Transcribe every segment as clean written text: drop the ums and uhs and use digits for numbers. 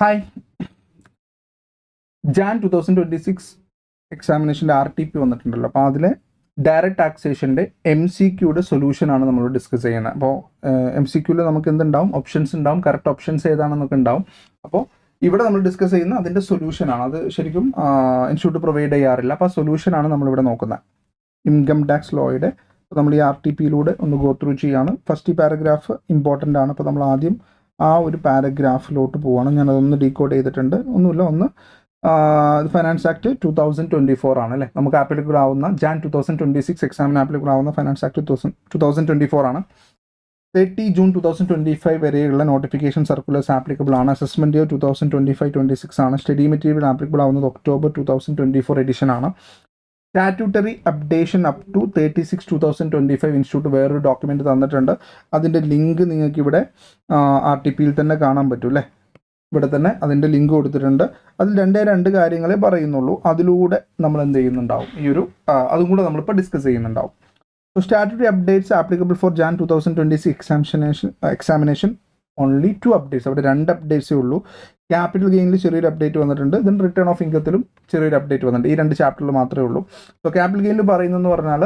Hi, Jan 2026 എക്സാമിനേഷൻ്റെ RTP വന്നിട്ടുണ്ടല്ലോ. അപ്പോൾ അതിലെ ഡയറക്റ്റ് ടാക്സേഷൻ്റെ MCQയുടെ സൊല്യൂഷനാണ് നമ്മൾ ഡിസ്കസ് ചെയ്യുന്നത്. അപ്പോൾ MCQയിൽ നമുക്ക് എന്തുണ്ടാവും, ഓപ്ഷൻസ് ഉണ്ടാവും, കറക്റ്റ് ഓപ്ഷൻസ് ഏതാണെന്നൊക്കെ ഉണ്ടാവും. അപ്പോൾ ഇവിടെ നമ്മൾ ഡിസ്കസ് ചെയ്യുന്ന അതിൻ്റെ സൊല്യൂഷനാണ്. അത് ശരിക്കും ഇൻസ്റ്റിറ്റ്യൂട്ട് പ്രൊവൈഡ് ചെയ്യാറില്ല. അപ്പോൾ ആ സൊല്യൂഷനാണ് നമ്മളിവിടെ നോക്കുന്നത്. ഇൻകം ടാക്സ് ലോയുടെ നമ്മൾ ഈ RTPയിലൂടെ ഒന്ന് ഗോ ത്രൂ ചെയ്യാണ്. ഫസ്റ്റ് ഈ പാരഗ്രാഫ് ഇമ്പോർട്ടൻ്റ് ആണ്. അപ്പോൾ നമ്മൾ ആദ്യം ആ ഒരു പാരഗ്രാഫിലോട്ട് പോവാണ്. ഞാനതൊന്ന് ഡീകോഡ് ചെയ്തിട്ടുണ്ട്. ഒന്നുമില്ല, ഫൈനാൻസ് ആക്ട് 2024 ആണ് അല്ലേ. നമുക്ക് ആപ്ലിക്കബിൾ ആവുന്ന ജാൻ 2026 എക്സാമിന് ആപ്ലിക്കബിൾ ആവുന്ന ഫൈനാൻസ് ആക്ട് 2024 ആണ്. 30 ജൂൺ 2025 വരെയുള്ള നോട്ടിഫിക്കേഷൻ സർക്കുലേഴ്സ് ആപ്ലിക്കബിൾ ആണ്. അസസ്മെൻറ്റ് ഇയർ 2025-26 ആണ്. സ്റ്റഡി മെറ്റീരിയൽ ആപ്ലിക്കബിൾ ആവുന്നത് ഒക്ടോബർ 2024 എഡിഷൻ ആണ്. Statutory updation up to 36/2025 institute വേറൊരു ഡോക്യുമെൻ്റ് തന്നിട്ടുണ്ട്. അതിൻ്റെ ലിങ്ക് നിങ്ങൾക്ക് ഇവിടെ RTPയിൽ തന്നെ കാണാൻ പറ്റും അല്ലേ. ഇവിടെ തന്നെ അതിൻ്റെ ലിങ്ക് കൊടുത്തിട്ടുണ്ട്. അതിൽ രണ്ട് കാര്യങ്ങളെ പറയുന്നുള്ളൂ. അതിലൂടെ നമ്മൾ എന്ത് ചെയ്യുന്നുണ്ടാവും, ഈ ഒരു അതും കൂടെ നമ്മളിപ്പോൾ ഡിസ്കസ് ചെയ്യുന്നുണ്ടാവും. So statutory updates applicable for Jan 2026 examination only 2 updates. അവിടെ 2 അപ്ഡേറ്റ്സേ ഉള്ളൂ. ക്യാപിറ്റൽ ഗെയിനിൽ ചെറിയൊരു അപ്ഡേറ്റ് വന്നിട്ടുണ്ട്. ദെൻ റിട്ടേൺ ഓഫ് ഇൻകത്തിലും ചെറിയൊരു അപ്ഡേറ്റ് വന്നിട്ടുണ്ട്. ഈ 2 ചാപ്റ്ററിൽ മാത്രമേ ഉള്ളൂ. സോ ക്യാപിറ്റൽ ഗെയിനിൽ പറയുന്നതെന്ന് പറഞ്ഞാൽ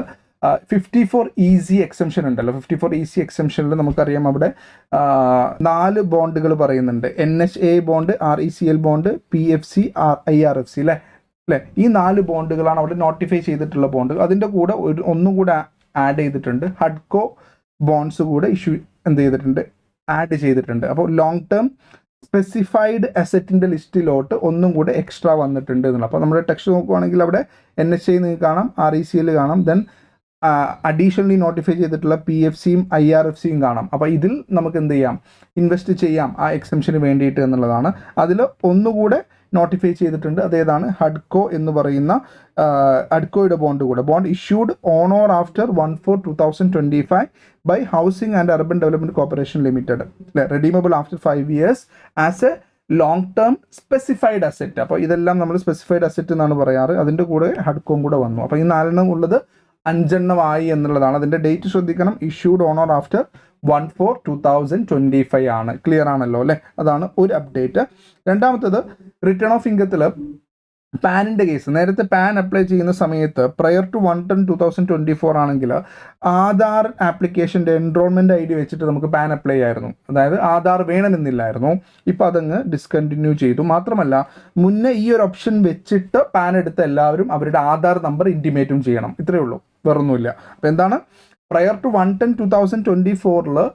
54 ഈസി എക്സംഷൻ ഉണ്ടല്ലോ. 54 ഈസി എക്സംഷനിൽ നമുക്കറിയാം അവിടെ 4 ബോണ്ടുകൾ പറയുന്നുണ്ട്. NHA bond, RECL bond, PFC, IRFC അല്ലേ. ഈ 4 ബോണ്ടുകളാണ് അവിടെ നോട്ടിഫൈ ചെയ്തിട്ടുള്ള ബോണ്ടുകൾ. അതിൻ്റെ കൂടെ ഒന്നും കൂടെ ആഡ് ചെയ്തിട്ടുണ്ട്. ഹഡ്കോ ബോണ്ട്സ് കൂടെ ആഡ് ചെയ്തിട്ടുണ്ട്. അപ്പോൾ ലോങ് ടേം സ്പെസിഫൈഡ് അസറ്റിൻ്റെ ലിസ്റ്റിലോട്ട് ഒന്നും കൂടെ എക്സ്ട്രാ വന്നിട്ടുണ്ട് എന്നുള്ളത്. അപ്പോൾ നമ്മുടെ ടെക്സ്റ്റ് നോക്കുവാണെങ്കിൽ അവിടെ NHA നിങ്ങൾക്ക് കാണാം, RECL കാണാം, ദെൻ അഡീഷണലി നോട്ടിഫൈ ചെയ്തിട്ടുള്ള PFCയും IRFCയും കാണാം. അപ്പോൾ ഇതിൽ നമുക്ക് എന്ത് ചെയ്യാം, ഇൻവെസ്റ്റ് ചെയ്യാം ആ എക്സംഷന് വേണ്ടിയിട്ട് എന്നുള്ളതാണ്. അതിൽ ഒന്നുകൂടെ നോട്ടിഫൈ ചെയ്തിട്ടുണ്ട്. അതേതാണ്, ഹഡ്കോ എന്ന് പറയുന്ന ഹഡ്കോയുടെ bond issued on or after 1/4/2025 by housing and urban development corporation limited അല്ലേ. Redeemable after 5 years as a long term specified asset. അപ്പോൾ ഇതെല്ലാം നമ്മൾ സ്പെസിഫൈഡ് അസെറ്റ് എന്നാണ് പറയാറ്. അതിൻ്റെ കൂടെ ഹഡ്കോയും കൂടെ വന്നു. അപ്പോൾ ഈ 4 ഉള്ളത് 5 ആയി എന്നുള്ളതാണ്. അതിൻ്റെ ഡേറ്റ് ശ്രദ്ധിക്കണം. ഇഷ്യൂഡ് ഓൺ ഓർ ആഫ്റ്റർ 1/4/2025 ആണ്. ക്ലിയർ ആണല്ലോ അല്ലേ. അതാണ് ഒരു അപ്ഡേറ്റ്. രണ്ടാമത്തത് റിട്ടേൺ ഓഫ് ഇൻകത്തിൽ പാനിൻ്റെ കേസ്. നേരത്തെ പാൻ അപ്ലൈ ചെയ്യുന്ന സമയത്ത് പ്രയർ ടു 1/10/2024 ആണെങ്കിൽ ആധാർ ആപ്ലിക്കേഷൻ്റെ എൻറോൾമെൻറ്റ് ID വെച്ചിട്ട് നമുക്ക് പാൻ അപ്ലൈ ആയിരുന്നു. അതായത് ആധാർ വേണമെന്നില്ലായിരുന്നു. ഇപ്പോൾ അതങ്ങ് ഡിസ്കണ്ടിന്യൂ ചെയ്തു. മാത്രമല്ല മുന്നേ ഈ ഒരു ഓപ്ഷൻ വെച്ചിട്ട് പാൻ എടുത്ത എല്ലാവരും അവരുടെ ആധാർ നമ്പർ ഇൻറ്റിമേറ്റും ചെയ്യണം. ഇത്രയേ ഉള്ളൂ, വേറൊന്നുമില്ല. അപ്പോൾ എന്താണ്, പ്രയർ ടു 1/10/2024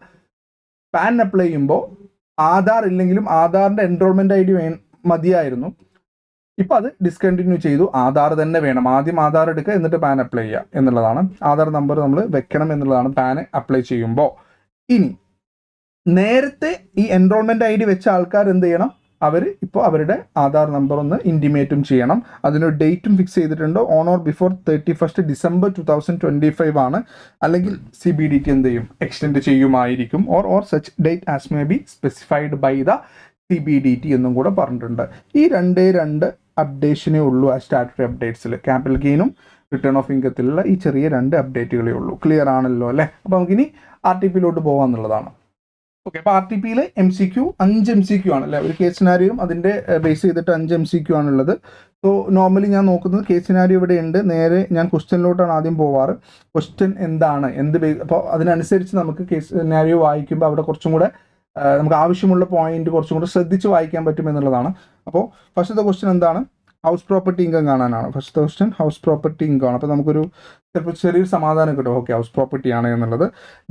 പാൻ അപ്ലൈ ചെയ്യുമ്പോൾ ആധാർ ഇല്ലെങ്കിലും ആധാറിൻ്റെ എൻറോൾമെൻറ്റ് ID മതിയായിരുന്നു. ഇപ്പോൾ അത് ഡിസ്കണ്ടിന്യൂ ചെയ്തു. ആധാർ തന്നെ വേണം. ആദ്യം ആധാർ എടുക്കുക, എന്നിട്ട് പാൻ അപ്ലൈ ചെയ്യുക എന്നുള്ളതാണ്. ആധാർ നമ്പർ നമ്മൾ വെക്കണം എന്നുള്ളതാണ് പാൻ അപ്ലൈ ചെയ്യുമ്പോൾ. ഇനി നേരത്തെ ഈ എൻറോൾമെൻറ്റ് ID വെച്ച ആൾക്കാർ എന്ത് ചെയ്യണം, അവർ ഇപ്പോൾ അവരുടെ ആധാർ നമ്പർ ഒന്ന് ഇൻറ്റിമേറ്റും ചെയ്യണം. അതിനൊരു ഡേറ്റും ഫിക്സ് ചെയ്തിട്ടുണ്ട്. ഓൺ ഓർ ബിഫോർ 31 December 2025 ആണ്. അല്ലെങ്കിൽ CBDT എന്ത് ചെയ്യും, എക്സ്റ്റെൻഡ് ചെയ്യുമായിരിക്കും. Or such date as may be specified by the CBDT എന്നും കൂടെ പറഞ്ഞിട്ടുണ്ട്. ഈ 2 അപ്ഡേഷനേ ഉള്ളൂ ആ സ്റ്റാറ്റ്യൂട്ടറി അപ്ഡേറ്റ്സിൽ. ക്യാപിറ്റൽ ഗെയിനും റിട്ടേൺ ഓഫ് ഇൻകത്തിലുള്ള ഈ ചെറിയ 2 അപ്ഡേറ്റുകളേ ഉള്ളൂ. ക്ലിയർ ആണല്ലോ അല്ലേ. അപ്പോൾ നമുക്കിനി RTPയിലോട്ട് പോകാമെന്നുള്ളതാണ്. ഓക്കെ. അപ്പോൾ RTPയിൽ MCQ 5 MCQ ആണ് അല്ലേ. ഒരു കേസ് സിനാരിയോയും അതിൻ്റെ ബേസ് ചെയ്തിട്ട് 5 MCQ ആണുള്ളത്. സോ നോർമലി ഞാൻ നോക്കുന്നത് കേസ് സിനാരിയോ ഇവിടെ ഉണ്ട്. നേരെ ഞാൻ ക്വസ്റ്റ്യനിലോട്ടാണ് ആദ്യം പോവാറ്. ക്വസ്റ്റ്യൻ എന്താണ്, അപ്പോൾ അതിനനുസരിച്ച് നമുക്ക് കേസ് സിനാരിയോ വായിക്കുമ്പോൾ അവിടെ കുറച്ചും കൂടെ നമുക്ക് ആവശ്യമുള്ള പോയിന്റ് കുറച്ചും കൂടെ ശ്രദ്ധിച്ച് വായിക്കാൻ പറ്റും എന്നുള്ളതാണ്. അപ്പോൾ ഫസ്റ്റത്തെ ക്വസ്റ്റ്യൻ എന്താണ്, ഹൗസ് പ്രോപ്പർട്ടി ഇൻകം കാണാനാണ്. First question house property income ആണ്. അപ്പോൾ നമുക്കൊരു ചിലപ്പോൾ ചെറിയൊരു സമാധാനം കിട്ടും, ഓക്കെ ഹൗസ് പ്രോപ്പർട്ടി ആണ് എന്നുള്ളത്.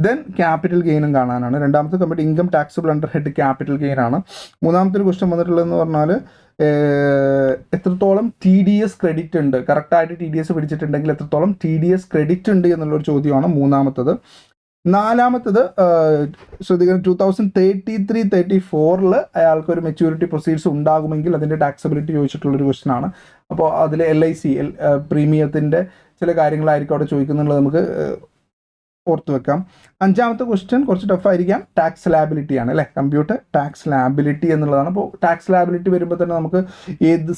ദെൻ ക്യാപിറ്റൽ ഗെയിനും കാണാനാണ്. രണ്ടാമത്തെ computer income taxable under head capital gain ആണ്. മൂന്നാമത്തെ ഒരു ക്വസ്റ്റ്യൻ വന്നിട്ടുള്ളതെന്ന് പറഞ്ഞാൽ എത്രത്തോളം TDS ക്രെഡിറ്റ് ഉണ്ട്, കറക്റ്റായിട്ട് TDS പിടിച്ചിട്ടുണ്ടെങ്കിൽ എത്രത്തോളം TDS ക്രെഡിറ്റ് ഉണ്ട് എന്നുള്ളൊരു ചോദ്യമാണ് മൂന്നാമത്തത്. നാലാമത്തത് ശ്രദ്ധിക്കണം, 2033-34 അയാൾക്കൊരു മെച്യൂരിറ്റി പ്രൊസീഡ്സ് ഉണ്ടാകുമെങ്കിൽ അതിൻ്റെ ടാക്സബിലിറ്റി ചോദിച്ചിട്ടുള്ളൊരു ക്വസ്റ്റൻ ആണ്. അപ്പോൾ അതിൽ LIC പ്രീമിയത്തിൻ്റെ ചില കാര്യങ്ങളായിരിക്കും അവിടെ ചോദിക്കുന്നുള്ളത്. നമുക്ക് ഓർത്ത് വെക്കാം. അഞ്ചാമത്തെ ക്വസ്റ്റ്യൻ കുറച്ച് ടഫായിരിക്കാം. ടാക്സ് ലാബിലിറ്റി ആണ് അല്ലേ, കമ്പ്യൂട്ടർ ടാക്സ് ലാബിലിറ്റി എന്നുള്ളതാണ്. അപ്പോൾ ടാക്സ് ലാബിലിറ്റി വരുമ്പോൾ തന്നെ നമുക്ക് ഏത്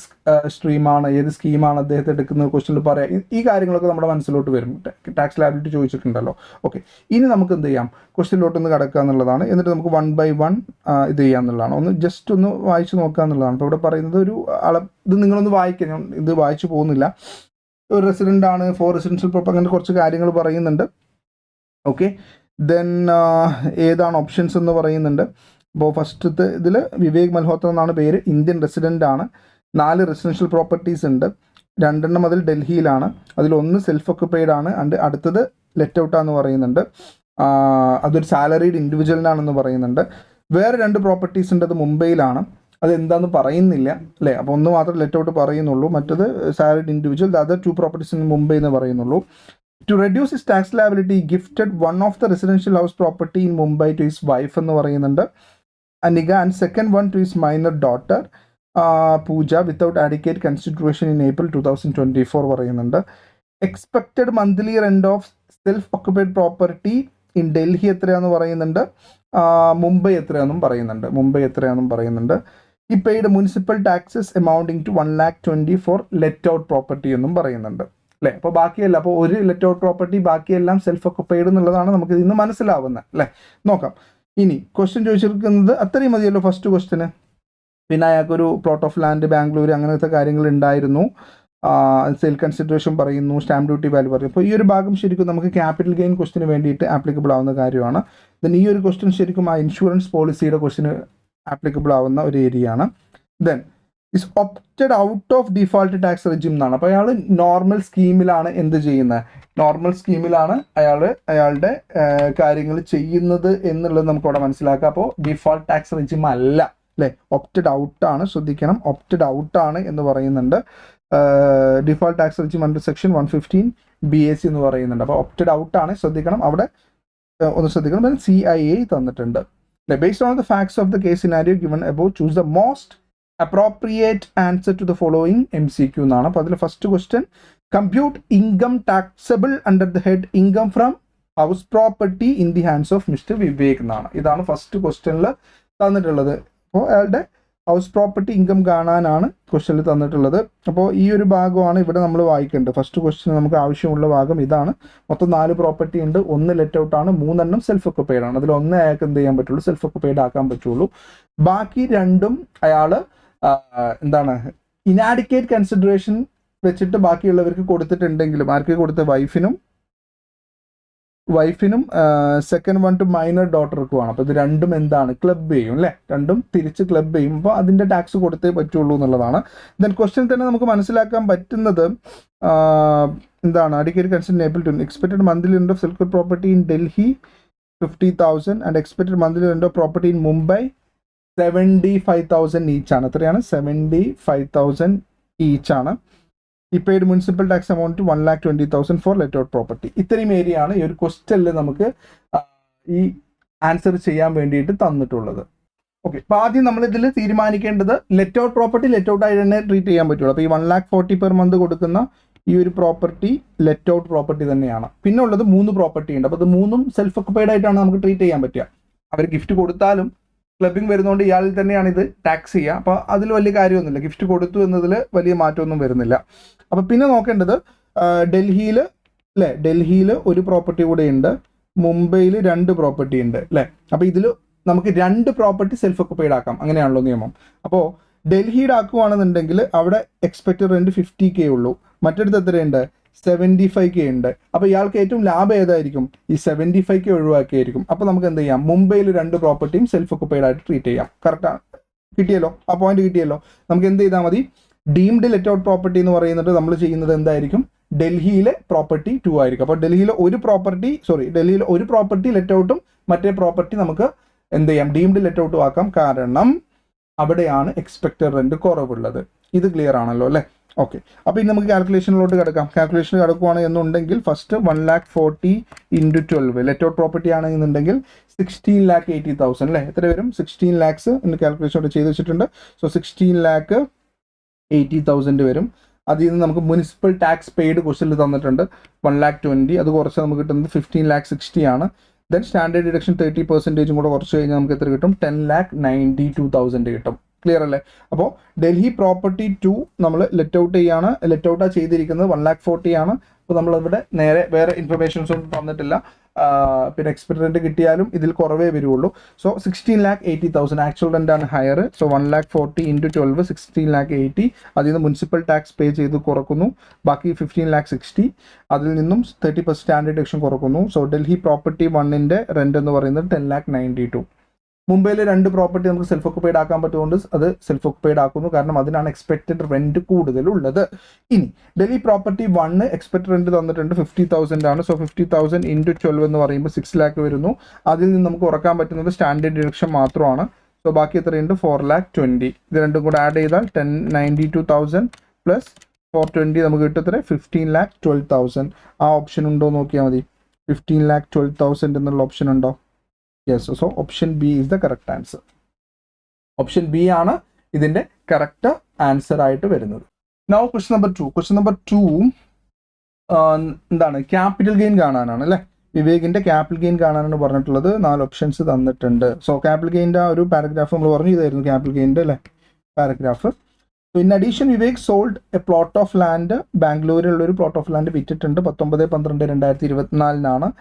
സ്ട്രീമാണ്, ഏത് സ്കീമാണ് അദ്ദേഹത്തെ എടുക്കുന്നത് ക്വസ്റ്റ്യനിൽ പറയാം. ഈ കാര്യങ്ങളൊക്കെ നമ്മുടെ മനസ്സിലോട്ട് വരും. Tax liability ചോദിച്ചിട്ടുണ്ടല്ലോ. ഓക്കെ, ഇനി നമുക്ക് എന്ത് ചെയ്യാം, ക്വസ്റ്റ്യനിലോട്ടൊന്ന് കിടക്കുക എന്നുള്ളതാണ്. എന്നിട്ട് നമുക്ക് 1 by 1 ഇത് ചെയ്യുക എന്നുള്ളതാണ്. ഒന്ന് ജസ്റ്റ് ഒന്ന് വായിച്ച് നോക്കുക എന്നുള്ളതാണ്. ഇപ്പോൾ ഇവിടെ പറയുന്നത് ഒരു ഇത് നിങ്ങളൊന്ന് വായിക്കുക, ഞാൻ ഇത് വായിച്ചു പോകുന്നില്ല. ഒരു റെസിഡൻ്റ് ആണ്, 4 റെസിഡൻഷ്യൽ പ്രോപ്പർട്ടി, അങ്ങനെ കുറച്ച് കാര്യങ്ങൾ പറയുന്നുണ്ട്. ഓക്കെ, ദെൻ ഏതാണ് ഓപ്ഷൻസ് എന്ന് പറയുന്നുണ്ട്. അപ്പോൾ ഫസ്റ്റത്തെ ഇതിൽ വിവേക് മൽഹോത്ര എന്നാണ് പേര്, ഇന്ത്യൻ റെസിഡൻ്റ് ആണ്. 4 റെസിഡൻഷ്യൽ പ്രോപ്പർട്ടീസ് ഉണ്ട്. 2 അതിൽ ഡൽഹിയിലാണ്, അതിലൊന്ന് സെൽഫ് ഒക്കുപ്പൈഡ് ആണ്. ആൻഡ് അടുത്തത് ലെറ്റ് ഔട്ടാന്ന് പറയുന്നുണ്ട്. അതൊരു സാലറീഡ് ഇൻഡിവിജ്വലിനാണെന്ന് പറയുന്നുണ്ട്. വേറെ 2 പ്രോപ്പർട്ടീസ് ഉണ്ട്, അത് മുംബൈയിലാണ്, അതെന്താണെന്ന് പറയുന്നില്ല അല്ലേ. അപ്പോൾ ഒന്ന് മാത്രം ലെറ്റ് ഔട്ട് പറയുന്നുള്ളൂ, മറ്റത് salaried individual. The other 2 properties in Mumbai എന്ന് പറയുന്നുള്ളൂ. To reduce his tax liability, gifted one of the residential house property in Mumbai to his wife എന്ന് പറയുന്നുണ്ട്, Anika, and second one to his minor daughter Pooja without adequate consideration in April 2024 പറയുന്നുണ്ട്. Expected monthly rent of self-occupied property in Delhi എത്രയാണെന്ന് പറയുന്നുണ്ട്, മുംബൈ എത്രയാണെന്നും പറയുന്നുണ്ട്. He paid municipal taxes amounting to 1,20,000 for let out property എന്നും പറയുന്നുണ്ട് അല്ലേ. അപ്പോൾ ബാക്കിയല്ല, അപ്പോൾ ഒരു ലെറ്റ് ഔട്ട് പ്രോപ്പർട്ടി, ബാക്കിയെല്ലാം സെൽഫ് ഒക്കുപ്പൈഡ് എന്നുള്ളതാണ് നമുക്ക് ഇന്ന് മനസ്സിലാവുന്നത് അല്ലേ. നോക്കാം. ഇനി ക്വസ്റ്റ്യൻ ചോദിച്ചിരിക്കുന്നത് അത്രയും മതിയല്ലോ ഫസ്റ്റ് ക്വസ്റ്റ്യന്. പിന്നെ അയാൾക്കൊരു പ്ലോട്ട് ഓഫ് ലാൻഡ് ബാംഗ്ലൂർ അങ്ങനത്തെ കാര്യങ്ങൾ ഉണ്ടായിരുന്നു. സെയിൽ കൺസിഡറേഷൻ പറയുന്നു, സ്റ്റാമ്പ് ഡ്യൂട്ടി വാല്യൂ പറയും. അപ്പോൾ ഈ ഒരു ഭാഗം ശരിക്കും നമുക്ക് ക്യാപിറ്റൽ ഗെയിൻ ക്വസ്റ്റിന് വേണ്ടിയിട്ട് ആപ്ലിക്കബിൾ ആവുന്ന കാര്യമാണ്. ദെൻ ഈ ഒരു ക്വസ്റ്റ്യൻ ശരിക്കും ആ ഇൻഷുറൻസ് പോളിസിയുടെ ക്വസ്റ്റിന് ആപ്ലിക്കബിൾ ആവുന്ന ഒരു ഏരിയ ആണ്. Then is opted out of default tax regime എന്നാണ്. അപ്പോൾ അയാൾ നോർമൽ സ്കീമിലാണ് എന്ത് ചെയ്യുന്നത്, നോർമൽ സ്കീമിലാണ് അയാളുടെ കാര്യങ്ങൾ ചെയ്യുന്നത് എന്നുള്ളത് നമുക്ക് അവിടെ മനസ്സിലാക്കാം. അപ്പോൾ ഡിഫോൾട്ട് ടാക്സ് റെജിം അല്ല അല്ലേ, ഓപ്റ്റഡ് ഔട്ടാണ്. ശ്രദ്ധിക്കണം, ഓപ്റ്റഡ് ഔട്ടാണ് എന്ന് പറയുന്നുണ്ട്. Default tax regime under section 115 BAC എന്ന് പറയുന്നുണ്ട്. അപ്പോൾ ഓപ്റ്റഡ് ഔട്ടാണ്, ശ്രദ്ധിക്കണം, അവിടെ ഒന്ന് ശ്രദ്ധിക്കണം. പിന്നെ CIA തന്നിട്ടുണ്ട്. Based on the facts of the case scenario given above choose the most appropriate answer to the following MCQ എന്നാണ്. അപ്പോൾ അതിൽ first question, compute income taxable under the head income from house property in the hands of mister Vivek എന്നാണ്. ഇതാണ് first ക്വസ്റ്റ്യനിൽ തന്നിട്ടുള്ളത്. അപ്പോൾ അയാളുടെ house property income കാണാനാണ് ക്വസ്റ്റ്യനിൽ തന്നിട്ടുള്ളത്. അപ്പോൾ ഈ ഒരു ഭാഗമാണ് ഇവിടെ നമ്മൾ വായിക്കേണ്ടത്. ഫസ്റ്റ് ക്വസ്റ്റ്യൻ നമുക്ക് ആവശ്യമുള്ള ഭാഗം ഇതാണ്. മൊത്തം 4 പ്രോപ്പർട്ടി ഉണ്ട്, 1 ലെറ്റ് ഔട്ട് ആണ്, 3 സെൽഫ് ഒക്കുപ്പൈഡ് ആണ്. അതിൽ 1 അയാൾക്ക് എന്ത് ചെയ്യാൻ പറ്റുള്ളൂ, സെൽഫ് ഒക്കുപ്പൈഡ് ആക്കാൻ പറ്റുള്ളൂ. ബാക്കി 2 അയാൾ എന്താണ് ഇനാഡിക്കേറ്റ് കൺസിഡറേഷൻ വെച്ചിട്ട് ബാക്കിയുള്ളവർക്ക് കൊടുത്തിട്ടുണ്ടെങ്കിലും, ആർക്ക് കൊടുത്ത, വൈഫിനും സെക്കൻഡ് വൺ ടു മൈനർ ഡോട്ടർക്കുമാണ്. അപ്പോൾ ഇത് രണ്ടും എന്താണ്, ക്ലബ് ചെയ്യും അല്ലേ, രണ്ടും തിരിച്ച് ക്ലബ് ചെയ്യും. അപ്പോൾ അതിൻ്റെ ടാക്സ് കൊടുത്തേ പറ്റുള്ളൂ എന്നുള്ളതാണ്. ദെൻ ക്വസ്റ്റ്യൻ തന്നെ നമുക്ക് മനസ്സിലാക്കാൻ പറ്റുന്നത് എന്താണ്, adequate considerable to expected monthly rent of self property in Delhi 50,000 and expected monthly rent of property in Mumbai 75,000 each ആണ്. എത്രയാണ്, 75,000 ഈച്ച് ആണ്. ഈ paid municipal tax amount 1,20,000 for let out property. ഇത്രയും ഏരിയ ആണ് ഈ ഒരു ക്വസ്റ്റ്യനിൽ നമുക്ക് ഈ ആൻസർ ചെയ്യാൻ വേണ്ടിയിട്ട് തന്നിട്ടുള്ളത്. ഓക്കെ, അപ്പോൾ ആദ്യം നമ്മൾ ഇതിൽ തീരുമാനിക്കേണ്ടത് let out property let out ആയിട്ട് തന്നെ ട്രീറ്റ് ചെയ്യാൻ പറ്റുള്ളൂ. അപ്പോൾ ഈ 1,40,000 പെർ മന്ത് കൊടുക്കുന്ന ഈ ഒരു പ്രോപ്പർട്ടി ലെറ്റ് ഔട്ട് പ്രോപ്പർട്ടി തന്നെയാണ്. പിന്നെ ഉള്ളത് 3 പ്രോപ്പർട്ടി ഉണ്ട്. അപ്പോൾ ഇത് 3ഉം സെൽഫ് ഒക്കുപ്പൈഡ് ആയിട്ടാണ് നമുക്ക് ട്രീറ്റ് ചെയ്യാൻ പറ്റുക. അവർ ഗിഫ്റ്റ് കൊടുത്താലും ക്ലബിംഗ് വരുന്നതുകൊണ്ട് ഇയാളിൽ തന്നെയാണ് ഇത് ടാക്സ് ചെയ്യുക. അപ്പോൾ അതിൽ വലിയ കാര്യമൊന്നുമില്ല, ഗിഫ്റ്റ് കൊടുത്തു എന്നതിൽ വലിയ മാറ്റമൊന്നും വരുന്നില്ല. അപ്പോൾ പിന്നെ നോക്കേണ്ടത് ഡൽഹിയിൽ ഒരു പ്രോപ്പർട്ടി കൂടെ ഉണ്ട്, മുംബൈയിൽ 2 പ്രോപ്പർട്ടി ഉണ്ട് അല്ലേ. അപ്പോൾ ഇതിൽ നമുക്ക് 2 പ്രോപ്പർട്ടി സെൽഫ് ഒക്കുപ്പൈഡ് ആക്കാം, അങ്ങനെയാണല്ലോ നിയമം. അപ്പോൾ ഡൽഹിയുടെ ആക്കുവാണെന്നുണ്ടെങ്കിൽ അവിടെ എക്സ്പെക്റ്റഡ് റെന്റ് 50K ഉള്ളൂ, മറ്റടുത്ത് എത്രയുണ്ട്, 75K ഉണ്ട്. അപ്പോൾ ഇയാൾക്ക് ഏറ്റവും ലാഭം ഏതായിരിക്കും, ഈ 75K ഒഴിവാക്കിയായിരിക്കും. അപ്പോൾ നമുക്ക് എന്ത് ചെയ്യാം, മുംബൈയിൽ 2 പ്രോപ്പർട്ടിയും സെൽഫ് ഒക്കുപ്പൈഡ് ആയിട്ട് ട്രീറ്റ് ചെയ്യാം. കറക്റ്റാണ്, കിട്ടിയല്ലോ, ആ പോയിന്റ് കിട്ടിയല്ലോ. നമുക്ക് എന്ത് ചെയ്താൽ മതി, ഡീംഡ് ലെറ്റ് ഔട്ട് പ്രോപ്പർട്ടി എന്ന് പറയുന്നത് നമ്മൾ ചെയ്യുന്നത് എന്തായിരിക്കും, ഡൽഹിയിലെ പ്രോപ്പർട്ടി 2 ആയിരിക്കും. അപ്പോൾ ഡൽഹിയിലെ ഒരു പ്രോപ്പർട്ടി ലെറ്റ് ഔട്ടും മറ്റേ പ്രോപ്പർട്ടി നമുക്ക് എന്ത് ചെയ്യാം, ഡീംഡ് ലെറ്റ് ഔട്ടും ആക്കാം. കാരണം അവിടെയാണ് എക്സ്പെക്റ്റഡ് റെന്റ് കുറവുള്ളത്. ഇത് ക്ലിയർ ആണല്ലോ അല്ലേ. ഓക്കെ, അപ്പോൾ ഇനി നമുക്ക് കാൽക്കുലേഷനിലോട്ട് കിടക്കാം. കാൽക്കുലേഷൻ കിടക്കുവാണ് എന്നുണ്ടെങ്കിൽ ഫസ്റ്റ് 1,40,000 × 12 ലെറ്റ് ഔട്ട് പ്രോപ്പർട്ടി ആണെന്നുണ്ടെങ്കിൽ 16,80,000 അല്ലേ. എത്ര വരും, 16 lakhs കാൽക്കുലേഷൻ ചെയ്ത് വെച്ചിട്ടുണ്ട്. സോ 16,80,000 വരും. അതിൽ നിന്ന് നമുക്ക് മുനിസിപ്പൽ ടാക്സ് പെയ്ഡ് ക്വസ്റ്റനിൽ തന്നിട്ടുണ്ട് 1,20,000, അത് കുറച്ച് നമുക്ക് കിട്ടുന്നത് 15,60,000 ആണ്. ദെൻ സ്റ്റാൻഡേർഡ് ഡിഡക്ഷൻ 30% കൂടെ കുറച്ച് കഴിഞ്ഞാൽ നമുക്ക് എത്ര കിട്ടും? 10,92,000 കിട്ടും. ക്ലിയർ അല്ലേ? അപ്പോൾ ഡൽഹി പ്രോപ്പർട്ടി 2 നമ്മൾ ലെറ്റ് ഔട്ട് ചെയ്യാണ്. ലെറ്റ് ഔട്ടാണ് ചെയ്തിരിക്കുന്നത് 1,40,000 ആണ്. അപ്പോൾ നമ്മളിവിടെ നേരെ വേറെ ഇൻഫർമേഷൻസ് ഒന്നും തന്നിട്ടില്ല. പിന്നെ എക്സ്പെക്ട് റെൻറ്റ് കിട്ടിയാലും ഇതിൽ കുറവേ വരുള്ളൂ. സോ 16,80,000 ആക്ച്വൽ റെൻ്റ് ആണ് ഹയർ. സോ 1,40,000 × 12 16,80,000. അതിൽ നിന്ന് മുനിസിപ്പൽ ടാക്സ് പേ ചെയ്ത് കുറക്കുന്നു. ബാക്കി 15,60,000. അതിൽ നിന്നും 30% സ്റ്റാൻഡേർഡ് ഡിഡക്ഷൻ കുറക്കുന്നു. സോ ഡൽഹി പ്രോപ്പർട്ടി 1ൻ്റെ റെൻ്റ് എന്ന് പറയുന്നത് 10,92,000. മുംബൈയിൽ 2 പ്രോപ്പർട്ടി നമുക്ക് സെൽഫ് ഒക്കുപൈഡ് ആക്കാൻ പറ്റുകൊണ്ട് അത് സെൽഫ് ഒക്കുപൈഡ് ആക്കുന്നു, കാരണം അതിനാണ് എക്സ്പെക്റ്റഡ് റെൻറ്റ് കൂടുതലുള്ളത്. ഇനി ഡൽഹി പ്രോപ്പർട്ടി 1 എക്സ്പെക്റ്റഡ് റെൻറ്റ് തന്നിട്ടുണ്ട് 50,000 ആണ്. സോ 50,000 × 12 എന്ന് പറയുമ്പോൾ 6 lakh വരുന്നു. അതിൽ നിന്ന് നമുക്ക് കുറക്കാൻ പറ്റുന്നത് സ്റ്റാൻഡേർഡ് ഡിഡക്ഷൻ മാത്രമാണ്. സോ ബാക്കി എത്രയുണ്ട്? 4,20,000. ഇത് രണ്ടും കൂടെ ആഡ് ചെയ്താൽ 10,92,000 പ്ലസ് 420 നമുക്ക് കിട്ടത്ര 15,12,000. ആ ഓപ്ഷൻ ഉണ്ടോ നോക്കിയാൽ മതി. 15,12,000 എന്നുള്ള ഓപ്ഷൻ ഉണ്ടോ? Yes. So option B is the correct answer. Option B ആണ് ഇതിൻ്റെ കറക്റ്റ് ആൻസർ ആയിട്ട് വരുന്നത്. Now question number 2. Question number 2 എന്താണ്? ക്യാപിറ്റൽ ഗെയിൻ കാണാനാണ് അല്ലേ? വിവേകിൻ്റെ ക്യാപിറ്റൽ ഗെയിൻ കാണാനാണ് പറഞ്ഞിട്ടുള്ളത്. 4 ഓപ്ഷൻസ് തന്നിട്ടുണ്ട്. സോ ക്യാപിറ്റൽ ഗെയിൻ്റെ ആ ഒരു പാരഗ്രാഫ് നമ്മൾ പറഞ്ഞു, ഇതായിരുന്നു ക്യാപിറ്റൽ ഗെയിൻ്റെ അല്ലേ paragraph. So in addition Vivek sold a plot of land. ബാംഗ്ലൂരിലുള്ളൊരു പ്ലോട്ട് ഓഫ് ലാൻഡ് വിറ്റിട്ടുണ്ട് 19/12/2024.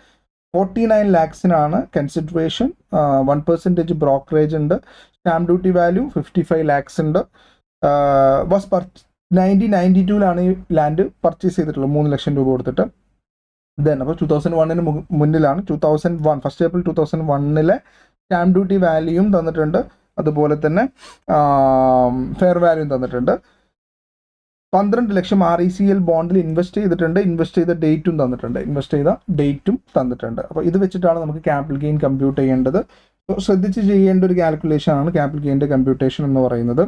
49 lakhsനാണ് കൺസിഡറേഷൻ. 1% ബ്രോക്കറേജ് ഉണ്ട്. സ്റ്റാമ്പ് ഡ്യൂട്ടി വാല്യൂ 55 lakhs ഉണ്ട്. 1992 ഈ ലാൻഡ് പർച്ചേസ് ചെയ്തിട്ടുള്ളത് 3 ലക്ഷം രൂപ കൊടുത്തിട്ട്. ദെൻ അപ്പോൾ 2001 മുന്നിലാണ്. 2001 1 April 2001 സ്റ്റാമ്പ് ഡ്യൂട്ടി വാല്യൂയും തന്നിട്ടുണ്ട്. അതുപോലെ തന്നെ ഫെയർ വാല്യൂയും തന്നിട്ടുണ്ട്. 12 ലക്ഷം RECL ബോണ്ടിൽ ഇൻവെസ്റ്റ് ചെയ്തിട്ടുണ്ട്. ഇൻവെസ്റ്റ് ചെയ്ത ഡേറ്റും തന്നിട്ടുണ്ട്. അപ്പോൾ ഇത് വെച്ചിട്ടാണ് നമുക്ക് ക്യാപിറ്റൽ ഗെയിൻ കമ്പ്യൂട്ട് ചെയ്യേണ്ടത്. ശ്രദ്ധിച്ച് ചെയ്യേണ്ട ഒരു കാൽക്കുലേഷൻ ആണ് ക്യാപിറ്റൽ ഗെയിൻ്റെ കമ്പ്യൂട്ടേഷൻ എന്ന് പറയുന്നത്.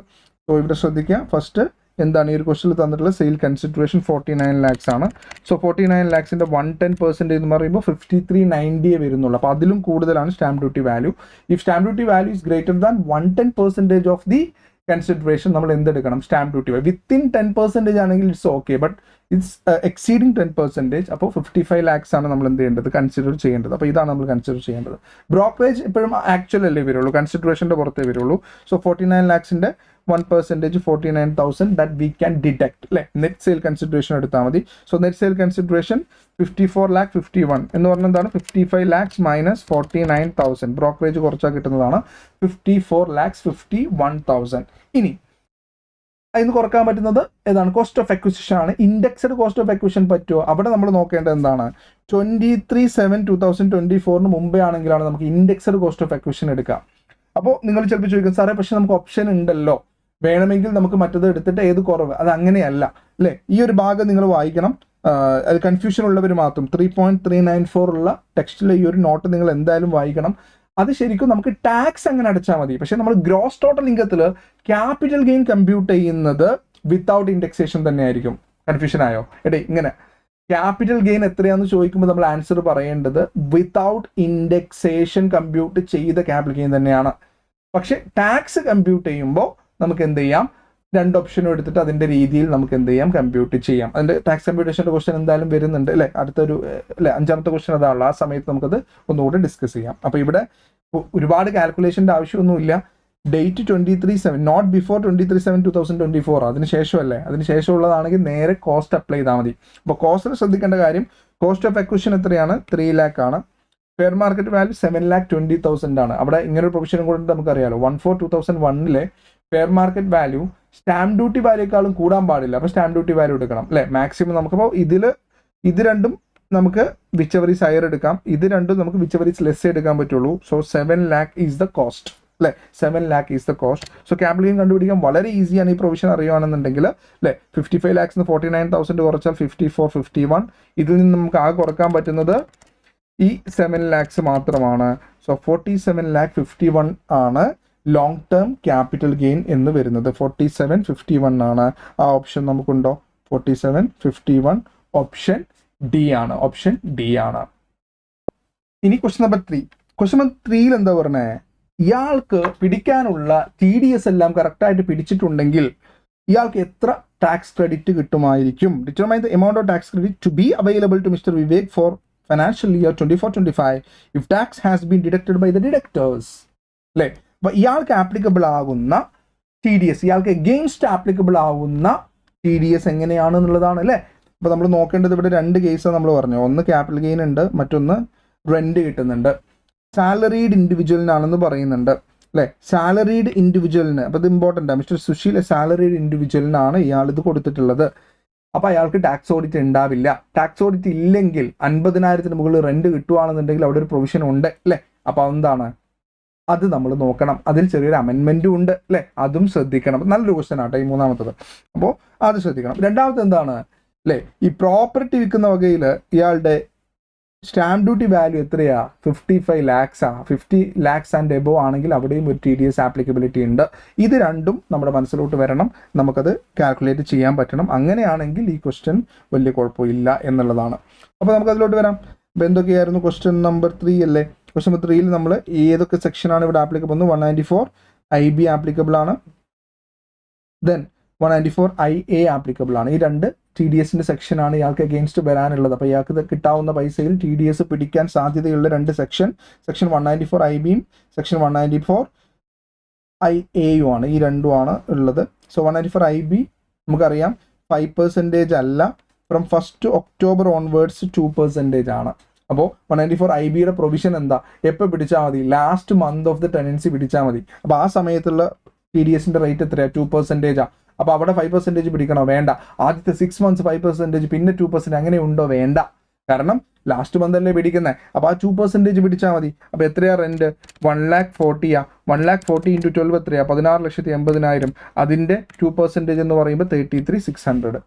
സോ ഇവിടെ ശ്രദ്ധിക്കുക. ഫസ്റ്റ് എന്താണ് ഈ ഒരു ക്വസ്റ്റിൽ തന്നിട്ടുള്ളത്? സെയിൽ കൺസിഡറേഷൻ 49 lakhs ആണ്. സോ 49 lakhsൻ്റെ 110% എന്ന് പറയുമ്പോൾ 5390 വരുന്നുള്ളൂ. അപ്പോൾ അതിലും കൂടുതലാണ് stamp duty value. If stamp duty value is greater than 110% of the consideration നമ്മൾ എന്തെടുക്കണം? സ്റ്റാമ്പ് ഡ്യൂട്ടി വിത്തിൻ 10% ആണെങ്കിൽ it's okay, but it's exceeding 10%. അപ്പോൾ 55 lakhs ആണ് നമ്മൾ എന്ത് ചെയ്യേണ്ടത്? കൺസിഡർ ചെയ്യേണ്ടത്. അപ്പോൾ ഇതാണ് നമ്മൾ കൺസിഡർ ചെയ്യേണ്ടത്. ബ്രോക്കറേജ് എപ്പോഴും ആക്ച്വൽ അല്ലേ വരുള്ളൂ, കൺസിഡറേഷൻ്റെ പുറത്തേ വരുള്ളൂ. So 49 lakhsൻ്റെ 1% 49,000 that we can deduct അല്ലേ? നെറ്റ് സെയിൽ കൺസിഡറേഷൻ എടുത്താൽ മതി. സോ നെറ്റ് സെയിൽ കൺസിഡറേഷൻ 54,51 എന്ന് പറഞ്ഞാൽ എന്താണ്? 55 lakhs മൈനസ് 49,000. ബ്രോക്കറേജ് കുറച്ചാൽ കിട്ടുന്നതാണ് 54,51,000. ഇനി അതിന് കുറക്കാൻ പറ്റുന്നത് ഏതാണ്? കോസ്റ്റ് ഓഫ് അക്വിസിഷൻ ആണ്. ഇൻഡെക്സ്ഡ് കോസ്റ്റ് ഓഫ് അക്വിസിഷൻ പറ്റുമോ? അവിടെ നമ്മൾ നോക്കേണ്ടത് എന്താണ്? 23/7/2024 മുമ്പേ ആണെങ്കിലാണ് നമുക്ക് ഇൻഡെക്സ്ഡ് കോസ്റ്റ് ഓഫ് അക്വിസിഷൻ എടുക്കാം. അപ്പോൾ നിങ്ങൾ ചിലപ്പോൾ ചോദിക്കും, സാറേ പക്ഷേ നമുക്ക് ഓപ്ഷൻ ഉണ്ടല്ലോ, വേണമെങ്കിൽ നമുക്ക് മറ്റത് എടുത്തിട്ട് ഏത് കുറവ്? അത് അങ്ങനെയല്ല അല്ലേ? ഈ ഒരു ഭാഗം നിങ്ങൾ വായിക്കണം. അത് കൺഫ്യൂഷൻ ഉള്ളവർ മാത്രം 3.394 ഉള്ള ടെക്സ്റ്റിലെ ഈ ഒരു നോട്ട് നിങ്ങൾ എന്തായാലും വായിക്കണം. അത് ശരിക്കും നമുക്ക് ടാക്സ് അങ്ങനെ അടച്ചാൽ മതി. പക്ഷേ നമ്മൾ ഗ്രോസ് ടോട്ടൽ ഇൻകത്തിൽ ക്യാപിറ്റൽ ഗെയിൻ കമ്പ്യൂട്ട് ചെയ്യുന്നത് വിത്തൗട്ട് ഇൻഡെക്സേഷൻ തന്നെ ആയിരിക്കും. കൺഫ്യൂഷൻ ആയോ? ഇങ്ങനെ ക്യാപിറ്റൽ ഗെയിൻ എത്രയാണെന്ന് ചോദിക്കുമ്പോൾ നമ്മൾ ആൻസർ പറയേണ്ടത് വിത്തൗട്ട് ഇൻഡെക്സേഷൻ കമ്പ്യൂട്ട് ചെയ്ത ക്യാപിറ്റൽ ഗെയിൻ തന്നെയാണ്. പക്ഷേ ടാക്സ് കമ്പ്യൂട്ട് ചെയ്യുമ്പോൾ നമുക്ക് എന്ത് ചെയ്യാം? 2 ഓപ്ഷനും എടുത്തിട്ട് അതിൻ്റെ രീതിയിൽ നമുക്ക് എന്ത് ചെയ്യാം? കമ്പ്യൂട്ട് ചെയ്യാം. അതിൻ്റെ ടാക്സ് കമ്പ്യൂട്ടേഷൻ്റെ ക്വസ്റ്റൻ എന്തായാലും വരുന്നുണ്ട് അല്ലേ? അടുത്തൊരു 5ാമത്തെ ക്വസ്റ്റൻ അതാണല്ലോ. ആ സമയത്ത് നമുക്കത് ഒന്നുകൂടി ഡിസ്കസ് ചെയ്യാം. അപ്പോൾ ഇവിടെ ഒരുപാട് കാൽക്കുലേഷൻ്റെ ആവശ്യമൊന്നുമില്ല. ഡേറ്റ് 23/7 നോട്ട് ബിഫോർ 23/7/2024 അതിനുശേഷമല്ലേ? അതിനുശേഷമുള്ളതാണെങ്കിൽ നേരെ കോസ്റ്റ് അപ്ലൈ ചെയ്താൽ മതി. അപ്പോൾ കോസ്റ്റിൽ ശ്രദ്ധിക്കേണ്ട കാര്യം, കോസ്റ്റ് ഓഫ് അക്വിസിഷൻ എത്രയാണ്? 3 lakh ആണ്. ഫെയർ മാർക്കറ്റ് വാല്യൂ 7,20,000 ആണ്. അവിടെ ഇങ്ങനൊരു പ്രൊവിഷനും കൂടെ നമുക്കറിയാലോ. 1/4/2001 fair market value stamp duty വാല്യൂക്കാളും കൂടാൻ പാടില്ല. അപ്പോൾ സ്റ്റാമ്പ് ഡ്യൂട്ടി വാല്യൂ എടുക്കണം അല്ലേ? മാക്സിമം നമുക്കപ്പോൾ ഇത് രണ്ടും നമുക്ക് വിച്ച് എവർ ഈസ് ഹയർ എടുക്കാം. ഇത് രണ്ടും നമുക്ക് വിച്ച് എവർ ഈസ് ലെസ് എടുക്കാൻ പറ്റുള്ളൂ. So 7 lakh is the cost അല്ലേ? 7 lakh is the cost. So capital gain കണ്ടുപിടിക്കാൻ വളരെ ഈസിയാണ് ഈ പ്രൊവിഷൻ അറിയുകയാണെന്നുണ്ടെങ്കിൽ അല്ലേ? 55 lakhs 49,000 കുറച്ചാൽ 54,51. ഇതിൽ നിന്ന് നമുക്ക് ആകെ കുറക്കാൻ പറ്റുന്നത് ഈ 7 lakhs മാത്രമാണ്. സോ 47,51 ആണ് ലോങ് ടേം ക്യാപിറ്റൽ ഗെയിൻ എന്ന് വരുന്നത്. 47,51 ആണ്. ആ ഓപ്ഷൻ നമുക്കുണ്ടോ? 47,51 ഓപ്ഷൻ ഡി ആണ്. ഓപ്ഷൻ ഡി ആണ്. ഇനി ക്വസ്റ്റ്യൻ നമ്പർ 3. ക്വസ്റ്റ്യൻ നമ്പർ 3യിൽ എന്താ പറഞ്ഞേ? ഇയാൾക്ക് പിടിക്കാനുള്ള TDS എല്ലാം കറക്റ്റായിട്ട് പിടിച്ചിട്ടുണ്ടെങ്കിൽ ഇയാൾക്ക് എത്ര ടാക്സ് ക്രെഡിറ്റ് കിട്ടുമായിരിക്കും? Determine the amount of tax credit to be available to mister Vivek for financial year 24-25 if tax has been deducted by the deductors. അല്ലേ? അപ്പോൾ ഇയാൾക്ക് ആപ്ലിക്കബിൾ ആകുന്ന TDS, ഇയാൾക്ക് എഗെയിൻസ്റ്റ് ആപ്ലിക്കബിൾ ആവുന്ന TDS എങ്ങനെയാണെന്നുള്ളതാണ് അല്ലേ. അപ്പോൾ നമ്മൾ നോക്കേണ്ടത് ഇവിടെ 2 കേസ് നമ്മൾ പറഞ്ഞു. ഒന്ന് ക്യാപിറ്റൽ ഗെയിൻ ഉണ്ട്, മറ്റൊന്ന് റെന്റ് കിട്ടുന്നുണ്ട്. സാലറീഡ് ഇൻഡിവിജ്വലിനാണെന്ന് പറയുന്നുണ്ട് അല്ലേ. സാലറീഡ് ഇൻഡിവിജ്വലിന്, അപ്പോൾ ഇത് ഇമ്പോർട്ടൻ്റ് ആണ്. മിസ്റ്റർ സുശീൽ സാലറീഡ് ഇൻഡിവിജ്വലിനാണ് ഇയാൾ ഇത് കൊടുത്തിട്ടുള്ളത്. അപ്പോൾ അയാൾക്ക് ടാക്സ് ഓഡിറ്റ് ഉണ്ടാവില്ല. ടാക്സ് ഓഡിറ്റ് ഇല്ലെങ്കിൽ 50,000 മുകളിൽ റെന്റ് കിട്ടുകയാണെന്നുണ്ടെങ്കിൽ അവിടെ ഒരു പ്രൊവിഷൻ ഉണ്ട് അല്ലേ. അപ്പോൾ എന്താണ് അത് നമ്മൾ നോക്കണം. അതിൽ ചെറിയൊരു അമെൻമെൻറ്റും ഉണ്ട് അല്ലേ, അതും ശ്രദ്ധിക്കണം. നല്ലൊരു ക്വസ്റ്റ്യൻ ആട്ടെ ഈ മൂന്നാമത്തത്. അപ്പോൾ അത് ശ്രദ്ധിക്കണം. രണ്ടാമത്തെ എന്താണ് അല്ലേ, ഈ പ്രോപ്പർട്ടി വിൽക്കുന്ന വകയിൽ ഇയാളുടെ സ്റ്റാമ്പ് ഡ്യൂട്ടി വാല്യൂ എത്രയാ? 55 lakhs. 50 lakhs ആൻഡ് എബോവ് ആണെങ്കിൽ അവിടെയും ഒരു TDS ആപ്ലിക്കബിലിറ്റി ഉണ്ട്. ഇത് രണ്ടും നമ്മുടെ മനസ്സിലോട്ട് വരണം, നമുക്കത് കാൽക്കുലേറ്റ് ചെയ്യാൻ പറ്റണം. അങ്ങനെയാണെങ്കിൽ ഈ ക്വസ്റ്റ്യൻ വലിയ കുഴപ്പമില്ല എന്നുള്ളതാണ്. അപ്പോൾ നമുക്ക് അതിലോട്ട് വരാം. അപ്പോൾ എന്തൊക്കെയായിരുന്നു ക്വസ്റ്റ്യൻ നമ്പർ 3 അല്ലേ. ക്വസ്റ്റ്യൻ നമ്പർ 3യിൽ നമ്മൾ ഏതൊക്കെ സെക്ഷനാണ് ഇവിടെ ആപ്ലിക്കബിൾ എന്ന് 194 IB ആപ്ലിക്കബിൾ ആണ്, ദെൻ 194 IA ആപ്ലിക്കബിൾ ആണ്. ഈ 2 TDSന്റെ സെക്ഷനാണ് ഇയാൾക്ക് അഗെയിൻസ്റ്റ് വരാനുള്ളത്. അപ്പോൾ ഇയാൾക്ക് കിട്ടാവുന്ന പൈസയിൽ TDS പിടിക്കാൻ സാധ്യതയുള്ള 2 സെക്ഷൻ 194 IBയും സെക്ഷൻ 194 IA ആണ്. ഈ രണ്ടുമാണ് ഉള്ളത്. സോ 194 IB നമുക്കറിയാം 5% അല്ല, ഫ്രം 1 October ഓൺവേർഡ്സ് 2% ആണ്. അപ്പോൾ 194 IBയുടെ പ്രൊവിഷൻ എന്താ? എപ്പോൾ പിടിച്ചാൽ മതി? Last month of the tenancy പിടിച്ചാൽ മതി. അപ്പോൾ ആ സമയത്തുള്ള TDSന്റെ റേറ്റ് എത്രയാണ്? 2%. അപ്പോൾ അവിടെ 5% പിടിക്കണോ? വേണ്ട. ആദ്യത്തെ 6 months 5%, പിന്നെ 2%, അങ്ങനെ ഉണ്ടോ? വേണ്ട. കാരണം ലാസ്റ്റ് മന്ത് അല്ലേ പിടിക്കുന്നത്. അപ്പോൾ ആ 2% പിടിച്ചാൽ മതി. അപ്പോൾ എത്രയാ റെന്റ്? 140. 140 × 12 എത്രയാ? 16,80,000. അതിൻ്റെ 2% എന്ന് പറയുമ്പോൾ 33,600.